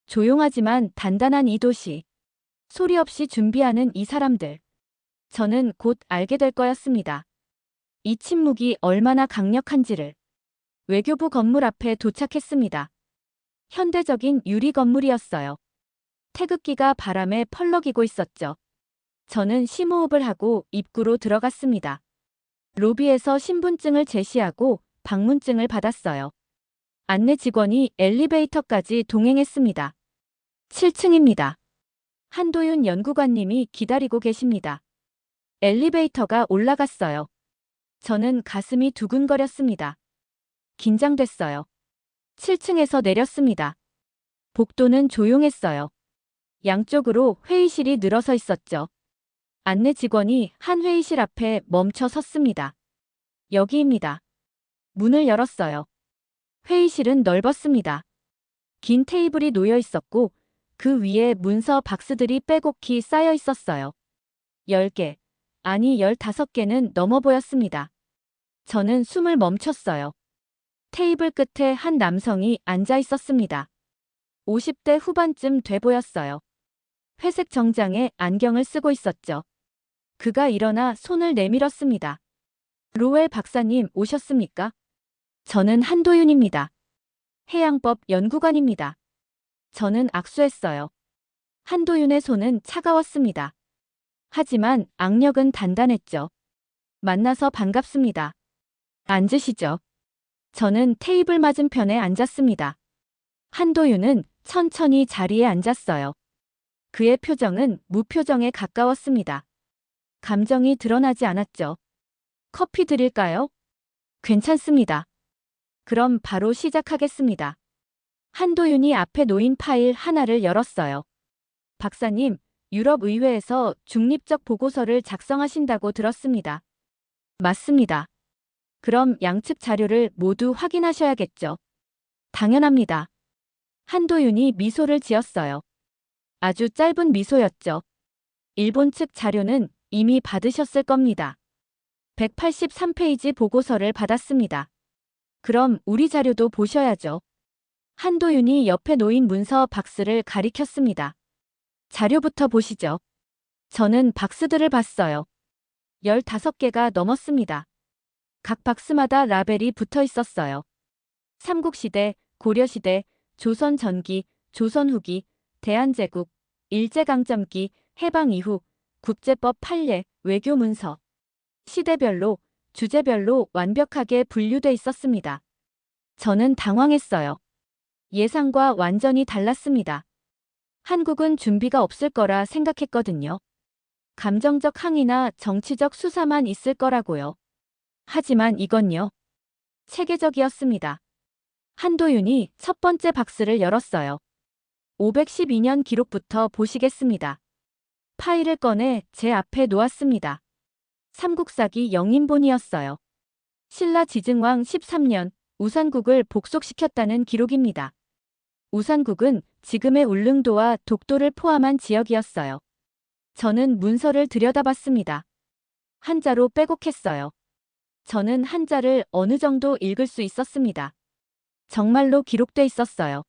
조용하지만 단단한 이 도시. 소리 없이 준비하는 이 사람들. 저는 곧 알게 될 거였습니다. 이 침묵이 얼마나 강력한지를. 외교부 건물 앞에 도착했습니다. 현대적인 유리 건물이었어요. 태극기가 바람에 펄럭이고 있었죠. 저는 심호흡을 하고 입구로 들어갔습니다. 로비에서 신분증을 제시하고 방문증을 받았어요. 안내 직원이 엘리베이터까지 동행했습니다. 7층입니다. 한도윤 연구관님이 기다리고 계십니다. 엘리베이터가 올라갔어요. 저는 가슴이 두근거렸습니다. 긴장됐어요. 7층에서 내렸습니다. 복도는 조용했어요. 양쪽으로 회의실이 늘어서 있었죠. 안내 직원이 한 회의실 앞에 멈춰 섰습니다. 여기입니다. 문을 열었어요. 회의실은 넓었습니다. 긴 테이블이 놓여 있었고 그 위에 문서 박스들이 빼곡히 쌓여 있었어요. 10개, 아니 15개는 넘어 보였습니다. 저는 숨을 멈췄어요. 테이블 끝에 한 남성이 앉아 있었습니다. 50대 후반쯤 돼 보였어요. 회색 정장에 안경을 쓰고 있었죠. 그가 일어나 손을 내밀었습니다. 로웰 박사님 오셨습니까? 저는 한도윤입니다. 해양법 연구관입니다. 저는 악수했어요. 한도윤의 손은 차가웠습니다. 하지만 악력은 단단했죠. 만나서 반갑습니다. 앉으시죠. 저는 테이블 맞은편에 앉았습니다. 한도윤은 천천히 자리에 앉았어요. 그의 표정은 무표정에 가까웠습니다. 감정이 드러나지 않았죠. 커피 드릴까요? 괜찮습니다. 그럼 바로 시작하겠습니다. 한도윤이 앞에 놓인 파일 하나를 열었어요. 박사님, 유럽의회에서 중립적 보고서를 작성하신다고 들었습니다. 맞습니다. 그럼 양측 자료를 모두 확인하셔야겠죠. 당연합니다. 한도윤이 미소를 지었어요. 아주 짧은 미소였죠. 일본 측 자료는 이미 받으셨을 겁니다. 183페이지 보고서를 받았습니다. 그럼 우리 자료도 보셔야죠. 한도윤이 옆에 놓인 문서 박스를 가리켰습니다. 자료부터 보시죠. 저는 박스들을 봤어요. 15개가 넘었습니다. 각 박스마다 라벨이 붙어 있었어요. 삼국시대, 고려시대, 조선 전기, 조선 후기, 대한제국, 일제강점기, 해방 이후, 국제법 판례, 외교 문서. 시대별로, 주제별로 완벽하게 분류돼 있었습니다. 저는 당황했어요. 예상과 완전히 달랐습니다. 한국은 준비가 없을 거라 생각했거든요. 감정적 항의나 정치적 수사만 있을 거라고요. 하지만 이건요. 체계적이었습니다. 한도윤이 첫 번째 박스를 열었어요. 512년 기록부터 보시겠습니다. 파일을 꺼내 제 앞에 놓았습니다. 삼국사기 영인본이었어요. 신라 지증왕 13년 우산국을 복속시켰다는 기록입니다. 우산국은 지금의 울릉도와 독도를 포함한 지역이었어요. 저는 문서를 들여다봤습니다. 한자로 빼곡했어요. 저는 한자를 어느 정도 읽을 수 있었습니다. 정말로 기록돼 있었어요.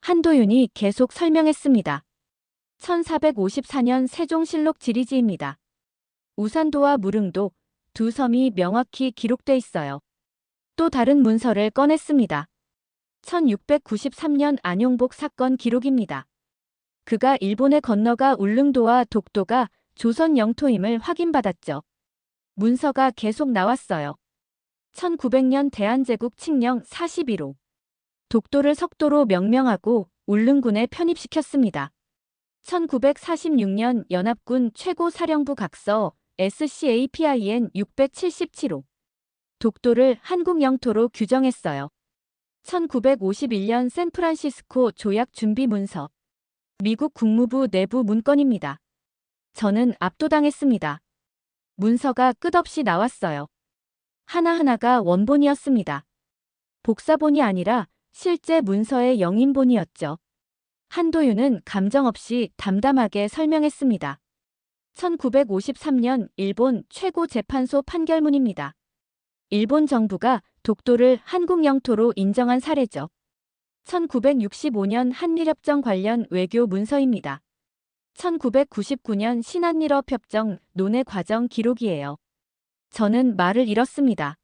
한도윤이 계속 설명했습니다. 1454년 세종실록 지리지입니다. 우산도와 무릉도 두 섬이 명확히 기록돼 있어요. 또 다른 문서를 꺼냈습니다. 1693년 안용복 사건 기록입니다. 그가 일본에 건너가 울릉도와 독도가 조선 영토임을 확인받았죠. 문서가 계속 나왔어요. 1900년 대한제국 칙령 41호. 독도를 석도로 명명하고 울릉군에 편입시켰습니다. 1946년 연합군 최고사령부 각서 SCAPIN 677호. 독도를 한국 영토로 규정했어요. 1951년 샌프란시스코 조약 준비 문서. 미국 국무부 내부 문건입니다. 저는 압도당했습니다. 문서가 끝없이 나왔어요. 하나하나가 원본이었습니다. 복사본이 아니라 실제 문서의 영인본이었죠. 한도윤은 감정 없이 담담하게 설명했습니다. 1953년 일본 최고재판소 판결문입니다. 일본 정부가 독도를 한국 영토로 인정한 사례죠. 1965년 한일협정 관련 외교 문서입니다. 1999년 신한일업협정 논의 과정 기록이에요. 저는 말을 잃었습니다.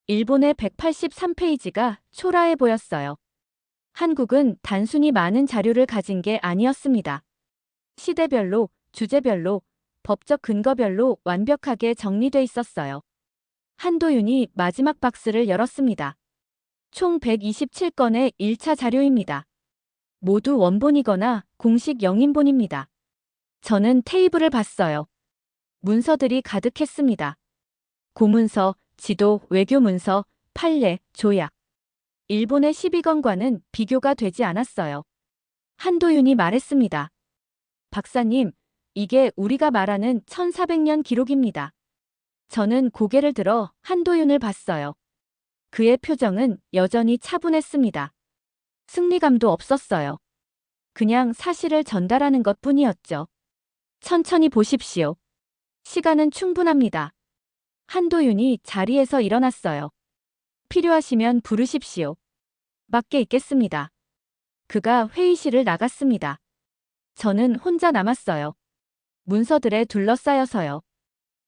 일본의 183페이지가 초라해 보였어요. 한국은 단순히 많은 자료를 가진 게 아니었습니다. 시대별로, 주제별로, 법적 근거별로 완벽하게 정리돼 있었어요. 한도윤이 마지막 박스를 열었습니다. 총 127건의 1차 자료입니다. 모두 원본이거나 공식 영인본입니다. 저는 테이블을 봤어요. 문서들이 가득했습니다. 고문서, 지도, 외교문서, 판례, 조약. 일본의 12건과는 비교가 되지 않았어요. 한도윤이 말했습니다. 박사님, 이게 우리가 말하는 1400년 기록입니다. 저는 고개를 들어 한도윤을 봤어요. 그의 표정은 여전히 차분했습니다. 승리감도 없었어요. 그냥 사실을 전달하는 것뿐이었죠. 천천히 보십시오. 시간은 충분합니다. 한도윤이 자리에서 일어났어요. 필요하시면 부르십시오. 밖에 있겠습니다. 그가 회의실을 나갔습니다. 저는 혼자 남았어요. 문서들에 둘러싸여서요.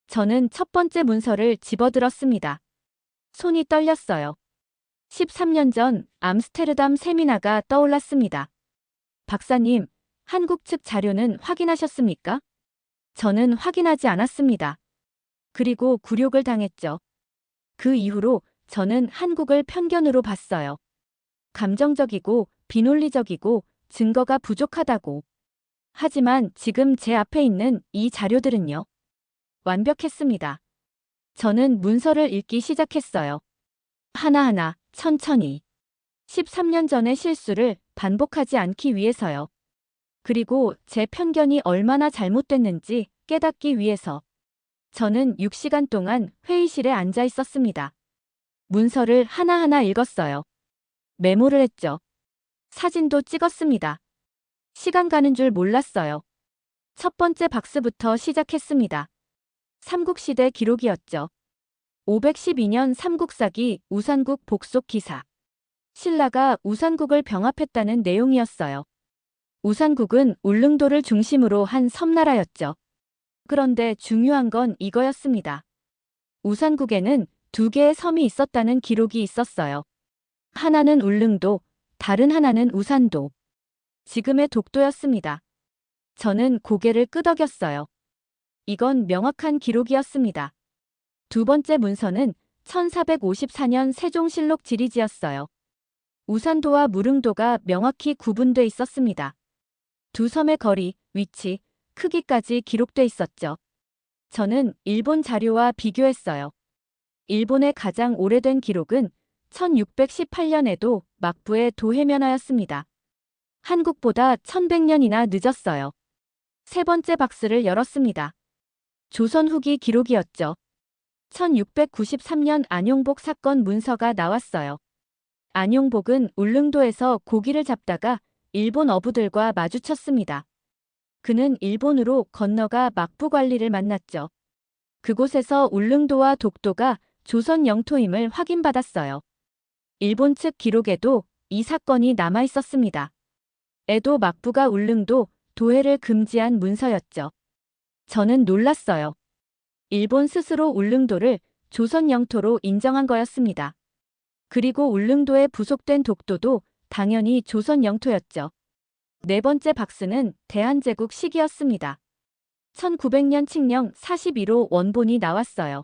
저는 첫 번째 문서를 집어들었습니다. 손이 떨렸어요. 13년 전 암스테르담 세미나가 떠올랐습니다. 박사님, 한국 측 자료는 확인하셨습니까? 저는 확인하지 않았습니다. 그리고 굴욕을 당했죠. 그 이후로 저는 한국을 편견으로 봤어요. 감정적이고 비논리적이고 증거가 부족하다고. 하지만 지금 제 앞에 있는 이 자료들은요. 완벽했습니다. 저는 문서를 읽기 시작했어요. 하나하나, 천천히. 13년 전의 실수를 반복하지 않기 위해서요. 그리고 제 편견이 얼마나 잘못됐는지 깨닫기 위해서. 저는 6시간 동안 회의실에 앉아 있었습니다. 문서를 하나하나 읽었어요. 메모를 했죠. 사진도 찍었습니다. 시간 가는 줄 몰랐어요. 첫 번째 박스부터 시작했습니다. 삼국시대 기록이었죠. 512년 삼국사기 우산국 복속 기사. 신라가 우산국을 병합했다는 내용이었어요. 우산국은 울릉도를 중심으로 한 섬나라였죠. 그런데 중요한 건 이거였습니다. 우산국에는 두 개의 섬이 있었다는 기록이 있었어요. 하나는 울릉도, 다른 하나는 우산도. 지금의 독도였습니다. 저는 고개를 끄덕였어요. 이건 명확한 기록이었습니다. 두 번째 문서는 1454년 세종실록 지리지였어요. 우산도와 무릉도가 명확히 구분돼 있었습니다. 두 섬의 거리, 위치, 크기까지 기록돼 있었죠. 저는 일본 자료와 비교했어요. 일본의 가장 오래된 기록은 1618년에도 막부의 도해면화였습니다. 한국보다 1100년이나 늦었어요. 세 번째 박스를 열었습니다. 조선 후기 기록이었죠. 1693년 안용복 사건 문서가 나왔어요. 안용복은 울릉도에서 고기를 잡다가 일본 어부들과 마주쳤습니다. 그는 일본으로 건너가 막부 관리를 만났죠. 그곳에서 울릉도와 독도가 조선 영토임을 확인받았어요. 일본 측 기록에도 이 사건이 남아 있었습니다. 에도 막부가 울릉도, 도해를 금지한 문서였죠. 저는 놀랐어요. 일본 스스로 울릉도를 조선 영토로 인정한 거였습니다. 그리고 울릉도에 부속된 독도도 당연히 조선 영토였죠. 네 번째 박스는 대한제국 시기였습니다. 1900년 칙령 41호 원본이 나왔어요.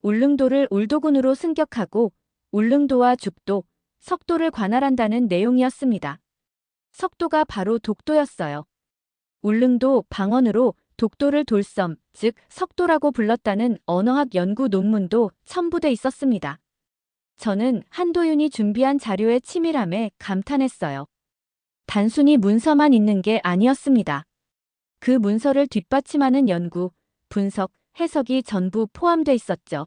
울릉도를 울도군으로 승격하고 울릉도와 죽도, 석도를 관할한다는 내용이었습니다. 석도가 바로 독도였어요. 울릉도 방언으로 독도를 돌섬, 즉 석도라고 불렀다는 언어학 연구 논문도 첨부돼 있었습니다. 저는 한도윤이 준비한 자료의 치밀함에 감탄했어요. 단순히 문서만 있는 게 아니었습니다. 그 문서를 뒷받침하는 연구, 분석, 해석이 전부 포함돼 있었죠.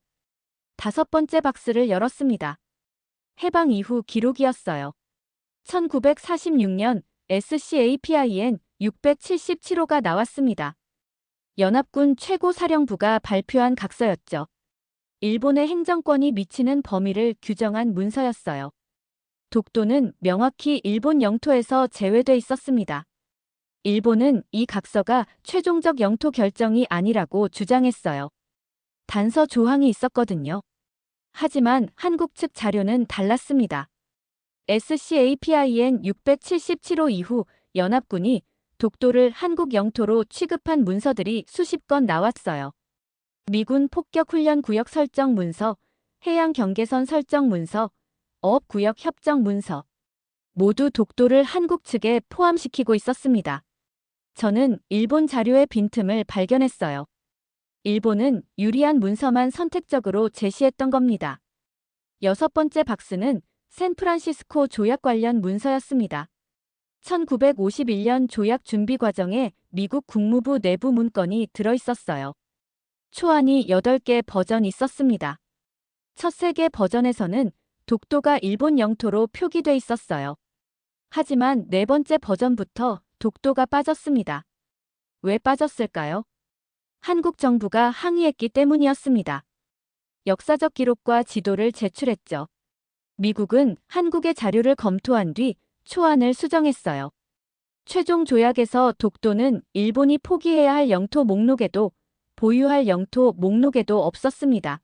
다섯 번째 박스를 열었습니다. 해방 이후 기록이었어요. 1946년 SCAPIN 677호가 나왔습니다. 연합군 최고사령부가 발표한 각서였죠. 일본의 행정권이 미치는 범위를 규정한 문서였어요. 독도는 명확히 일본 영토에서 제외돼 있었습니다. 일본은 이 각서가 최종적 영토 결정이 아니라고 주장했어요. 단서 조항이 있었거든요. 하지만 한국 측 자료는 달랐습니다. SCAPIN 677호 이후 연합군이 독도를 한국 영토로 취급한 문서들이 수십 건 나왔어요. 미군 폭격훈련 구역 설정 문서, 해양 경계선 설정 문서, 어업구역 협정 문서. 모두 독도를 한국 측에 포함시키고 있었습니다. 저는 일본 자료의 빈틈을 발견했어요. 일본은 유리한 문서만 선택적으로 제시했던 겁니다. 여섯 번째 박스는 샌프란시스코 조약 관련 문서였습니다. 1951년 조약 준비 과정에 미국 국무부 내부 문건이 들어있었어요. 초안이 8개 버전이 있었습니다. 첫 3개 버전에서는 독도가 일본 영토로 표기돼 있었어요. 하지만 네 번째 버전부터 독도가 빠졌습니다. 왜 빠졌을까요? 한국 정부가 항의했기 때문이었습니다. 역사적 기록과 지도를 제출했죠. 미국은 한국의 자료를 검토한 뒤 초안을 수정했어요. 최종 조약에서 독도는 일본이 포기해야 할 영토 목록에도 보유할 영토 목록에도 없었습니다.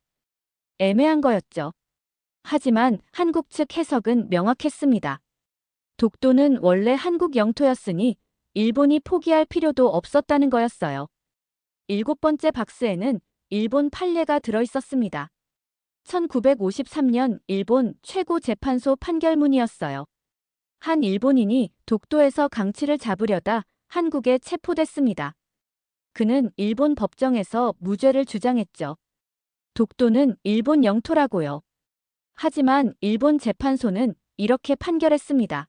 애매한 거였죠. 하지만 한국 측 해석은 명확했습니다. 독도는 원래 한국 영토였으니 일본이 포기할 필요도 없었다는 거였어요. 7번째 박스에는 일본 판례가 들어있었습니다. 1953년 일본 최고재판소 판결문이었어요. 한 일본인이 독도에서 강치를 잡으려다 한국에 체포됐습니다. 그는 일본 법정에서 무죄를 주장했죠. 독도는 일본 영토라고요. 하지만 일본 재판소는 이렇게 판결했습니다.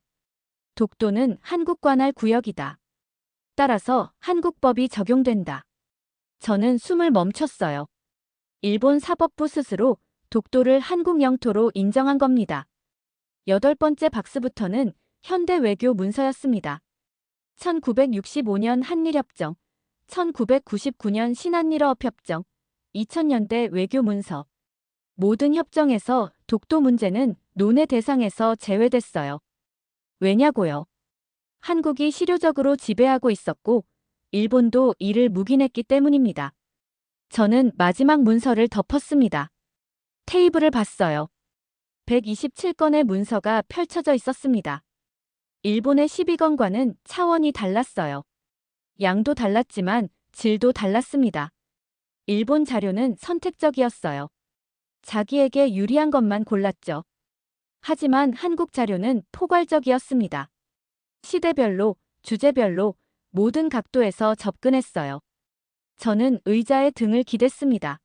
독도는 한국 관할 구역이다. 따라서 한국법이 적용된다. 저는 숨을 멈췄어요. 일본 사법부 스스로 독도를 한국 영토로 인정한 겁니다. 8번째 박스부터는 현대 외교 문서였습니다. 1965년 한일협정, 1999년 신한일어업 협정, 2000년대 외교 문서. 모든 협정에서 독도 문제는 논의 대상에서 제외됐어요. 왜냐고요? 한국이 실효적으로 지배하고 있었고 일본도 이를 묵인했기 때문입니다. 저는 마지막 문서를 덮었습니다. 테이블을 봤어요. 127건의 문서가 펼쳐져 있었습니다. 일본의 12건과는 차원이 달랐어요. 양도 달랐지만 질도 달랐습니다. 일본 자료는 선택적이었어요. 자기에게 유리한 것만 골랐죠. 하지만 한국 자료는 포괄적이었습니다. 시대별로, 주제별로 모든 각도에서 접근했어요. 저는 의자에 등을 기댔습니다.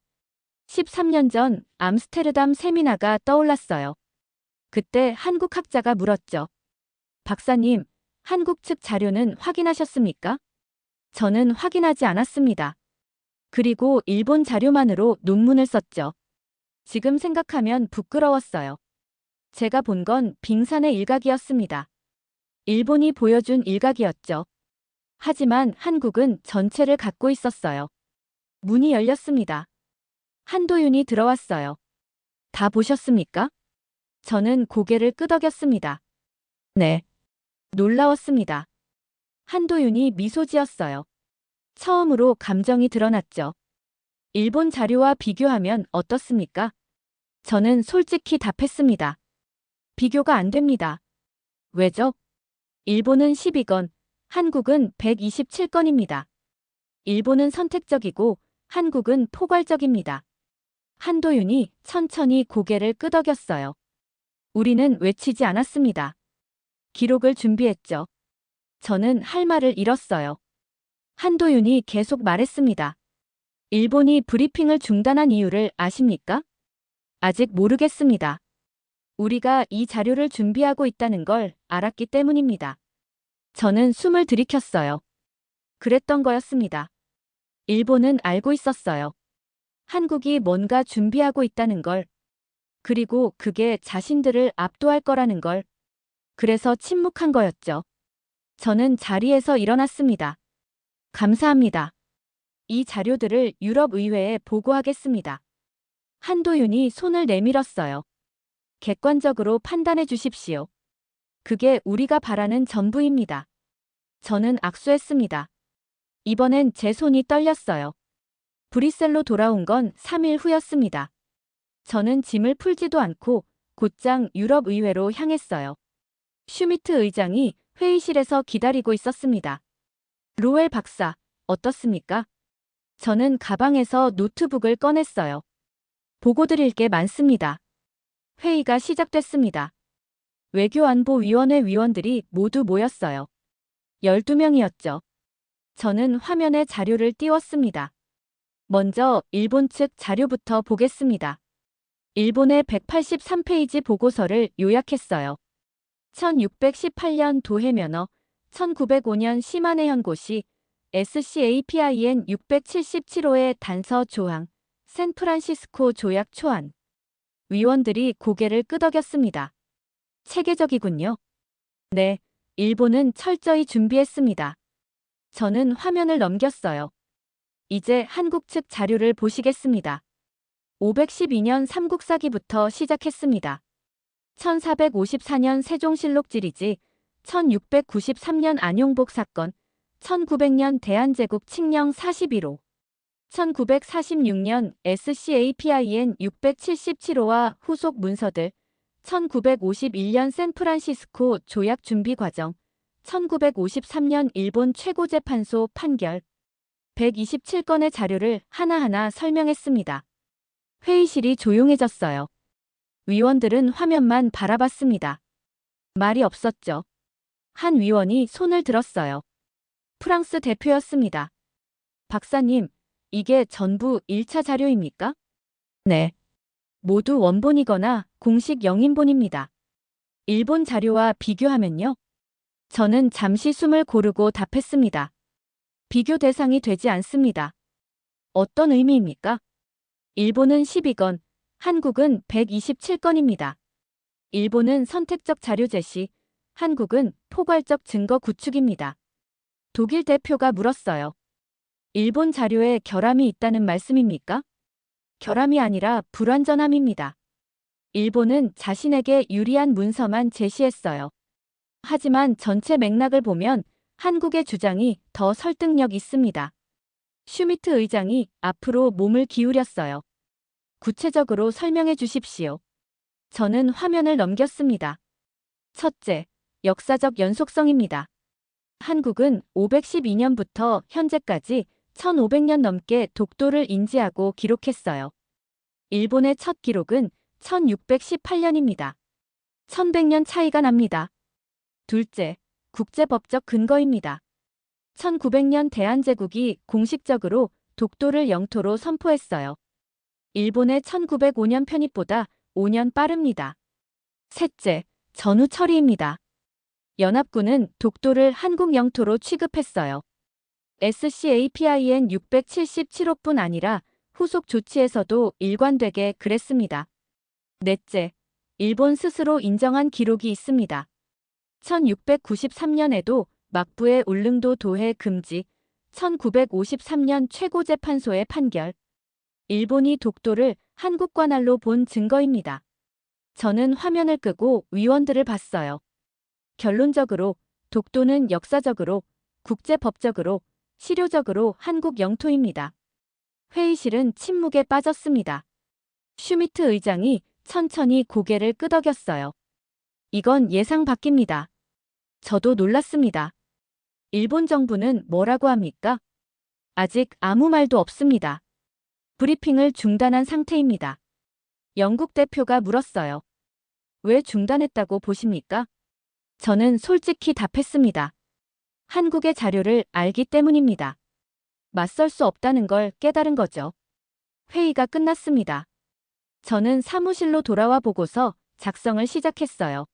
13년 전 암스테르담 세미나가 떠올랐어요. 그때 한국 학자가 물었죠. 박사님, 한국 측 자료는 확인하셨습니까? 저는 확인하지 않았습니다. 그리고 일본 자료만으로 논문을 썼죠. 지금 생각하면 부끄러웠어요. 제가 본 건 빙산의 일각이었습니다. 일본이 보여준 일각이었죠. 하지만 한국은 전체를 갖고 있었어요. 문이 열렸습니다. 한도윤이 들어왔어요. 다 보셨습니까? 저는 고개를 끄덕였습니다. 네. 놀라웠습니다. 한도윤이 미소 지었어요. 처음으로 감정이 드러났죠. 일본 자료와 비교하면 어떻습니까? 저는 솔직히 답했습니다. 비교가 안 됩니다. 왜죠? 일본은 12건, 한국은 127건입니다. 일본은 선택적이고 한국은 포괄적입니다. 한도윤이 천천히 고개를 끄덕였어요. 우리는 외치지 않았습니다. 기록을 준비했죠. 저는 할 말을 잃었어요. 한도윤이 계속 말했습니다. 일본이 브리핑을 중단한 이유를 아십니까? 아직 모르겠습니다. 우리가 이 자료를 준비하고 있다는 걸 알았기 때문입니다. 저는 숨을 들이켰어요. 그랬던 거였습니다. 일본은 알고 있었어요. 한국이 뭔가 준비하고 있다는 걸. 그리고 그게 자신들을 압도할 거라는 걸. 그래서 침묵한 거였죠. 저는 자리에서 일어났습니다. 감사합니다. 이 자료들을 유럽의회에 보고하겠습니다. 한도윤이 손을 내밀었어요. 객관적으로 판단해 주십시오. 그게 우리가 바라는 전부입니다. 저는 악수했습니다. 이번엔 제 손이 떨렸어요. 브뤼셀로 돌아온 건 3일 후였습니다. 저는 짐을 풀지도 않고 곧장 유럽의회로 향했어요. 슈미트 의장이 회의실에서 기다리고 있었습니다. 로웰 박사, 어떻습니까? 저는 가방에서 노트북을 꺼냈어요. 보고 드릴 게 많습니다. 회의가 시작됐습니다. 외교안보위원회 위원들이 모두 모였어요. 12명이었죠. 저는 화면에 자료를 띄웠습니다. 먼저 일본 측 자료부터 보겠습니다. 일본의 183페이지 보고서를 요약했어요. 1618년 도해면허, 1905년 시마네 현고시, SCAPIN 677호의 단서 조항, 샌프란시스코 조약 초안. 위원들이 고개를 끄덕였습니다. 체계적이군요. 네, 일본은 철저히 준비했습니다. 저는 화면을 넘겼어요. 이제 한국 측 자료를 보시겠습니다. 512년 삼국사기부터 시작했습니다. 1454년 세종실록 지리지, 1693년 안용복 사건, 1900년 대한제국 칙령 41호, 1946년 SCAPIN 677호와 후속 문서들, 1951년 샌프란시스코 조약 준비 과정, 1953년 일본 최고재판소 판결, 127건의 자료를 하나하나 설명했습니다. 회의실이 조용해졌어요. 위원들은 화면만 바라봤습니다. 말이 없었죠. 한 위원이 손을 들었어요. 프랑스 대표였습니다. 박사님, 이게 전부 1차 자료입니까? 네. 모두 원본이거나 공식 영인본입니다. 일본 자료와 비교하면요? 저는 잠시 숨을 고르고 답했습니다. 비교 대상이 되지 않습니다. 어떤 의미입니까? 일본은 12건, 한국은 127건입니다. 일본은 선택적 자료 제시, 한국은 포괄적 증거 구축입니다. 독일 대표가 물었어요. 일본 자료에 결함이 있다는 말씀입니까? 결함이 아니라 불완전함입니다. 일본은 자신에게 유리한 문서만 제시했어요. 하지만 전체 맥락을 보면 한국의 주장이 더 설득력 있습니다. 슈미트 의장이 앞으로 몸을 기울였어요. 구체적으로 설명해 주십시오. 저는 화면을 넘겼습니다. 첫째, 역사적 연속성입니다. 한국은 512년부터 현재까지 1500년 넘게 독도를 인지하고 기록했어요. 일본의 첫 기록은 1618년입니다. 1100년 차이가 납니다. 둘째, 국제법적 근거입니다. 1900년 대한제국이 공식적으로 독도를 영토로 선포했어요. 일본의 1905년 편입보다 5년 빠릅니다. 셋째, 전후 처리입니다. 연합군은 독도를 한국 영토로 취급했어요. SCAPIN 677호뿐 아니라 후속 조치에서도 일관되게 그랬습니다. 넷째, 일본 스스로 인정한 기록이 있습니다. 1693년에도 막부의 울릉도 도해 금지, 1953년 최고재판소의 판결, 일본이 독도를 한국 관할로 본 증거입니다. 저는 화면을 끄고 위원들을 봤어요. 결론적으로 독도는 역사적으로, 국제법적으로, 실효적으로 한국 영토입니다. 회의실은 침묵에 빠졌습니다. 슈미트 의장이 천천히 고개를 끄덕였어요. 이건 예상 밖입니다. 저도 놀랐습니다. 일본 정부는 뭐라고 합니까? 아직 아무 말도 없습니다. 브리핑을 중단한 상태입니다. 영국 대표가 물었어요. 왜 중단했다고 보십니까? 저는 솔직히 답했습니다. 한국의 자료를 알기 때문입니다. 맞설 수 없다는 걸 깨달은 거죠. 회의가 끝났습니다. 저는 사무실로 돌아와 보고서 작성을 시작했어요.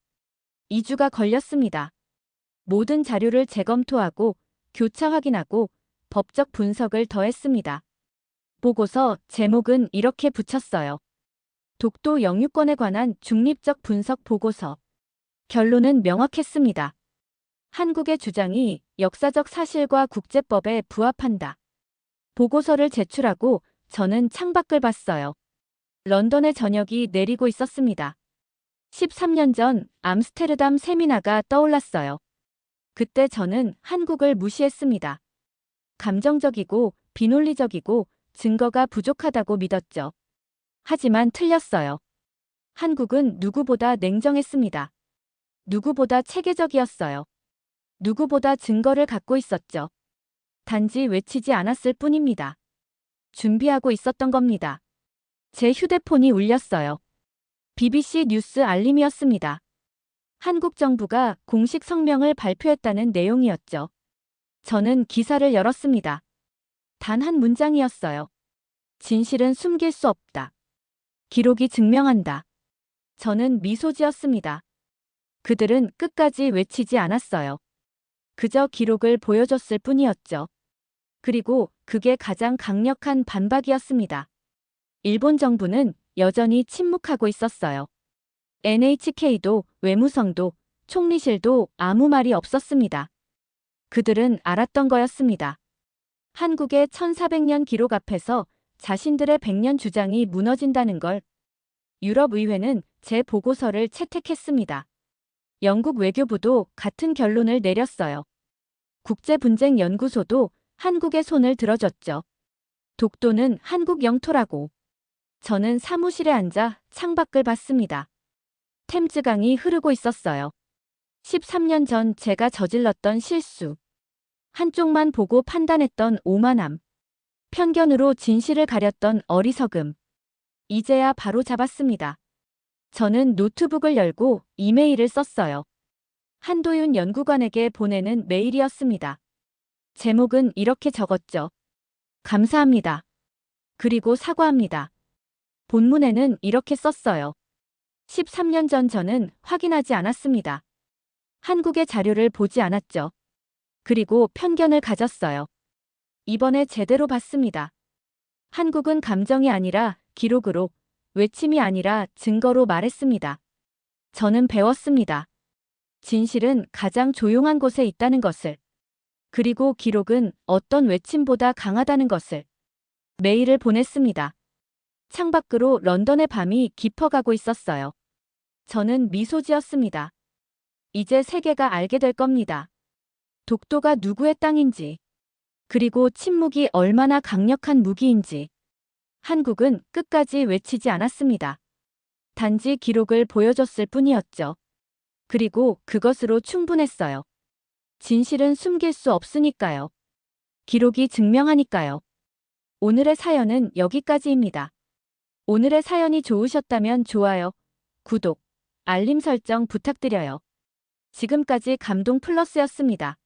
2주가 걸렸습니다. 모든 자료를 재검토하고 교차 확인하고 법적 분석을 더했습니다. 보고서 제목은 이렇게 붙였어요. 독도 영유권에 관한 중립적 분석 보고서. 결론은 명확했습니다. 한국의 주장이 역사적 사실과 국제법에 부합한다. 보고서를 제출하고 저는 창밖을 봤어요. 런던의 저녁이 내리고 있었습니다. 13년 전 암스테르담 세미나가 떠올랐어요. 그때 저는 한국을 무시했습니다. 감정적이고 비논리적이고 증거가 부족하다고 믿었죠. 하지만 틀렸어요. 한국은 누구보다 냉정했습니다. 누구보다 체계적이었어요. 누구보다 증거를 갖고 있었죠. 단지 외치지 않았을 뿐입니다. 준비하고 있었던 겁니다. 제 휴대폰이 울렸어요. BBC 뉴스 알림이었습니다. 한국 정부가 공식 성명을 발표했다는 내용이었죠. 저는 기사를 열었습니다. 단 한 문장이었어요. 진실은 숨길 수 없다. 기록이 증명한다. 저는 미소 지었습니다. 그들은 끝까지 외치지 않았어요. 그저 기록을 보여줬을 뿐이었죠. 그리고 그게 가장 강력한 반박이었습니다. 일본 정부는 여전히 침묵하고 있었어요. NHK도 외무성도 총리실도 아무 말이 없었습니다. 그들은 알았던 거였습니다. 한국의 1400년 기록 앞에서 자신들의 100년 주장이 무너진다는 걸. 유럽의회는 제 보고서를 채택했습니다. 영국 외교부도 같은 결론을 내렸어요. 국제분쟁연구소도 한국의 손을 들어줬죠. 독도는 한국 영토라고. 저는 사무실에 앉아 창밖을 봤습니다. 템즈강이 흐르고 있었어요. 13년 전 제가 저질렀던 실수. 한쪽만 보고 판단했던 오만함. 편견으로 진실을 가렸던 어리석음. 이제야 바로 잡았습니다. 저는 노트북을 열고 이메일을 썼어요. 한도윤 연구관에게 보내는 메일이었습니다. 제목은 이렇게 적었죠. 감사합니다. 그리고 사과합니다. 본문에는 이렇게 썼어요. 13년 전 저는 확인하지 않았습니다. 한국의 자료를 보지 않았죠. 그리고 편견을 가졌어요. 이번에 제대로 봤습니다. 한국은 감정이 아니라 기록으로, 외침이 아니라 증거로 말했습니다. 저는 배웠습니다. 진실은 가장 조용한 곳에 있다는 것을. 그리고 기록은 어떤 외침보다 강하다는 것을. 메일을 보냈습니다. 창밖으로 런던의 밤이 깊어가고 있었어요. 저는 미소 지었습니다. 이제 세계가 알게 될 겁니다. 독도가 누구의 땅인지, 그리고 침묵이 얼마나 강력한 무기인지. 한국은 끝까지 외치지 않았습니다. 단지 기록을 보여줬을 뿐이었죠. 그리고 그것으로 충분했어요. 진실은 숨길 수 없으니까요. 기록이 증명하니까요. 오늘의 사연은 여기까지입니다. 오늘의 사연이 좋으셨다면 좋아요, 구독, 알림 설정 부탁드려요. 지금까지 감동 플러스였습니다.